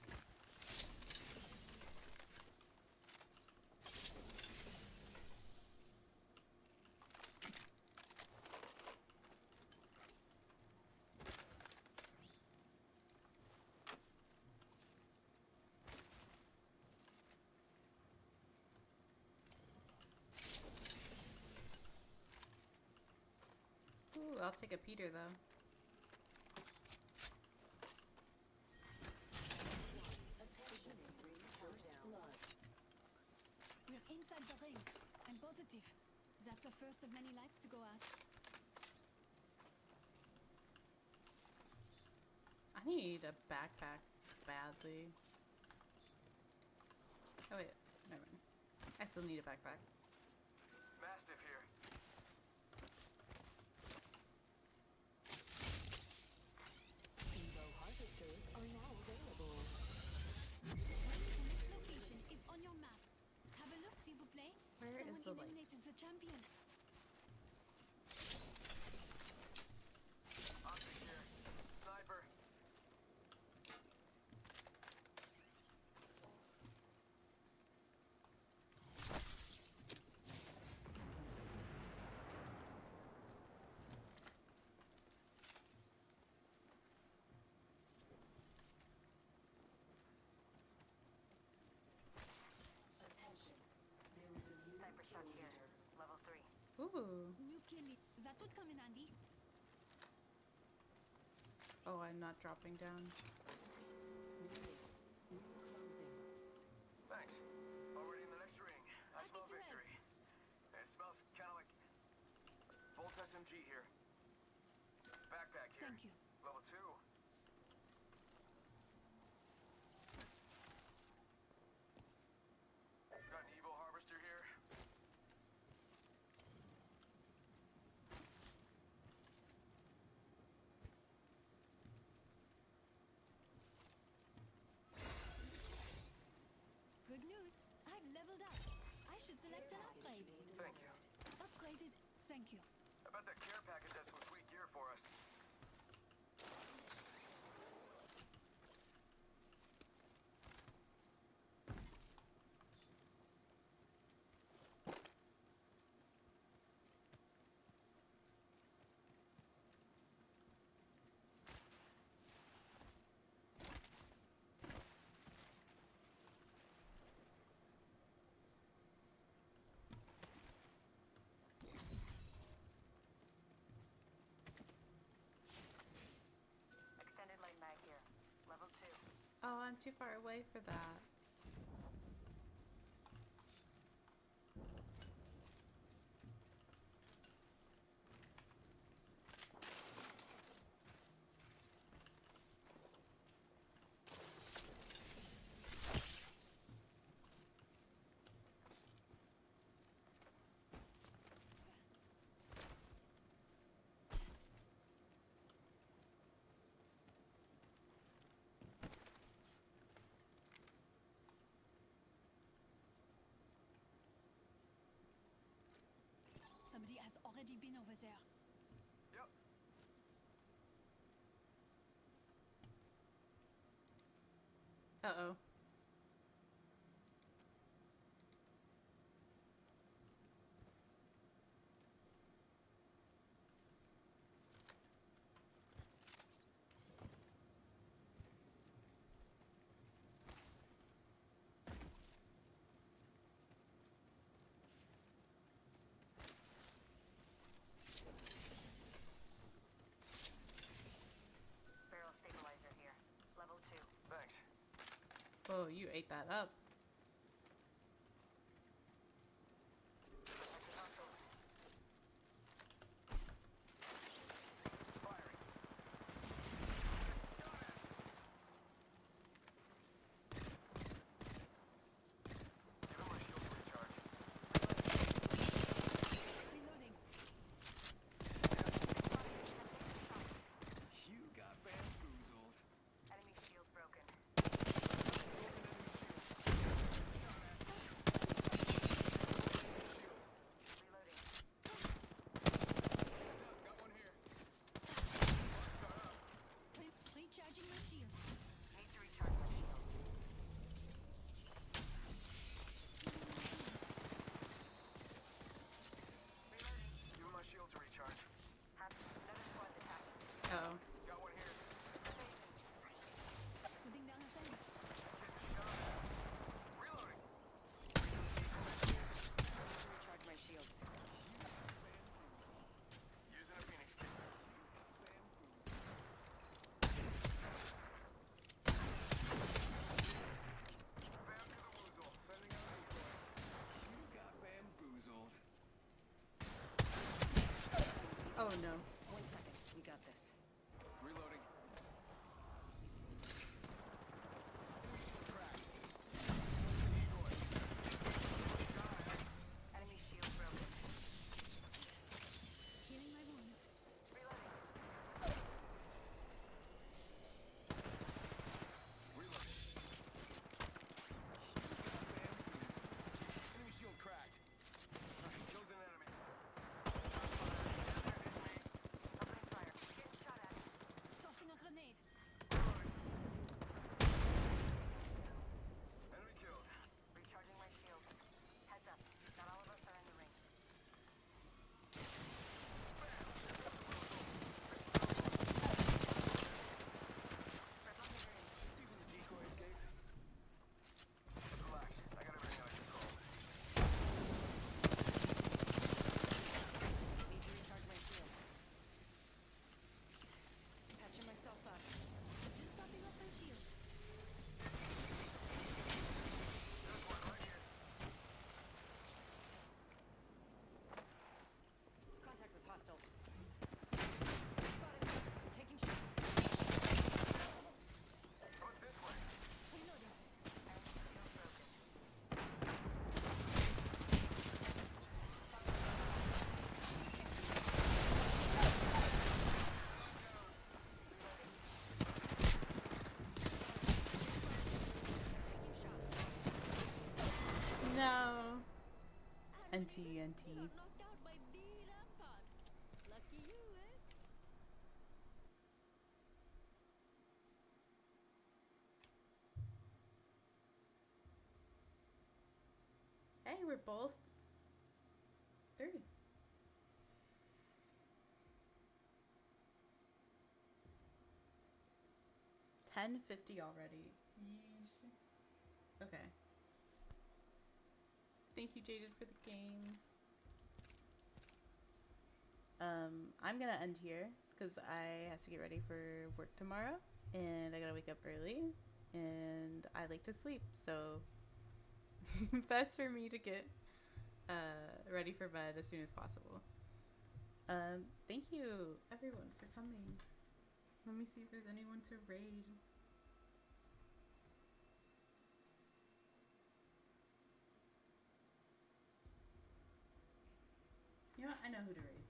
S1: I'll take a Peter though.
S3: We're inside the ring. I'm positive. That's the first of many lights to go out.
S1: I need a backpack badly. Oh wait, never mind. I still need a backpack.
S7: Mastiff here.
S5: Evo harvesters are now available.
S3: The next location is on your map. Have a look, s'il vous plaît.
S1: Where is
S3: Someone
S1: the light?
S3: eliminated the champion.
S7: Optics here. Sniper.
S6: Sniper shot here. Level 3.
S1: Ooh.
S3: New kill lead. That would come in handy.
S1: Oh, I'm not dropping down.
S7: Thanks. Already in the next ring. I
S3: Happy
S7: smell
S3: to help.
S7: victory. It smells kind of like Bolt SMG here. Backpack here.
S3: Thank you.
S7: Level 2. Got an Evo harvester here.
S3: Good news. I've leveled up. I should select an upgrade.
S7: Thank you.
S3: Upgraded. Thank you.
S7: I bet that care package has some sweet gear for us.
S6: Extended light mag here. Level 2.
S1: Oh, I'm too far away for that.
S3: Somebody has already been over there.
S7: Yep.
S1: Uh-oh.
S6: Barrel stabilizer here. Level 2.
S7: Thanks.
S1: Oh, you ate that up.
S7: Firing. Give him my shield to recharge.
S3: Reloading.
S7: You got bamboozled.
S6: Enemy shield broken.
S1: No. NT.
S9: Knocked out by the Rampart. Lucky you, eh?
S1: Hey, we're both 3. $10.50 already. Yeesh. Okay. Thank you, Jaded, for the games. I'm gonna end here because I have to get ready for work tomorrow, and I gotta wake up early, and I like to sleep, so best for me to get ready for bed as soon as possible. Thank you, everyone, for coming. Let me see if there's anyone to raid. You know what? I know who to raid.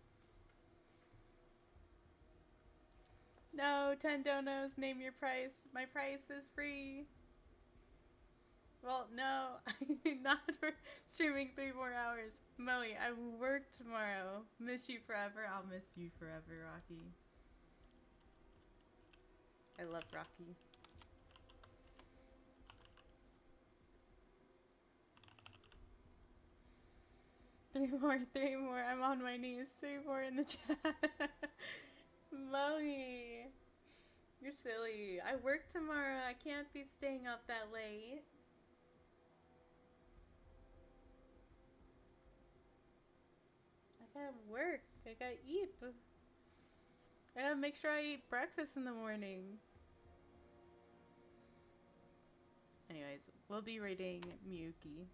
S1: No, 10 donos, name your price. My price is free. Well, no, not for streaming 3 more hours. Moe, I work tomorrow. Miss you forever. I'll miss you forever, Rocky. I love Rocky. Three more. I'm on my knees. 3 more in the chat. Moe, you're silly. I work tomorrow. I can't be staying up that late. I gotta work. I gotta eat. I gotta make sure I eat breakfast in the morning. Anyways, we'll be rating Miyuki.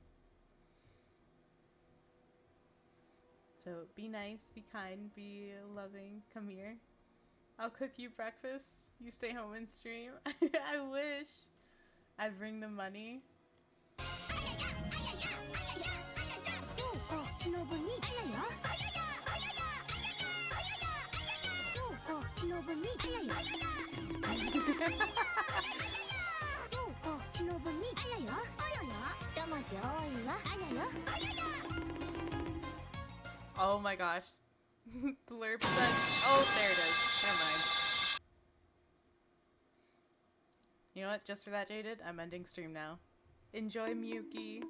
S1: So be nice, be kind, be loving. Come here. I'll cook you breakfast. You stay home and stream. I wish. I'd bring the money. Oh my gosh. Blurb said. Oh, there it is. Never mind. You know what? Just for that, Jaded, I'm ending stream now. Enjoy Miyuki.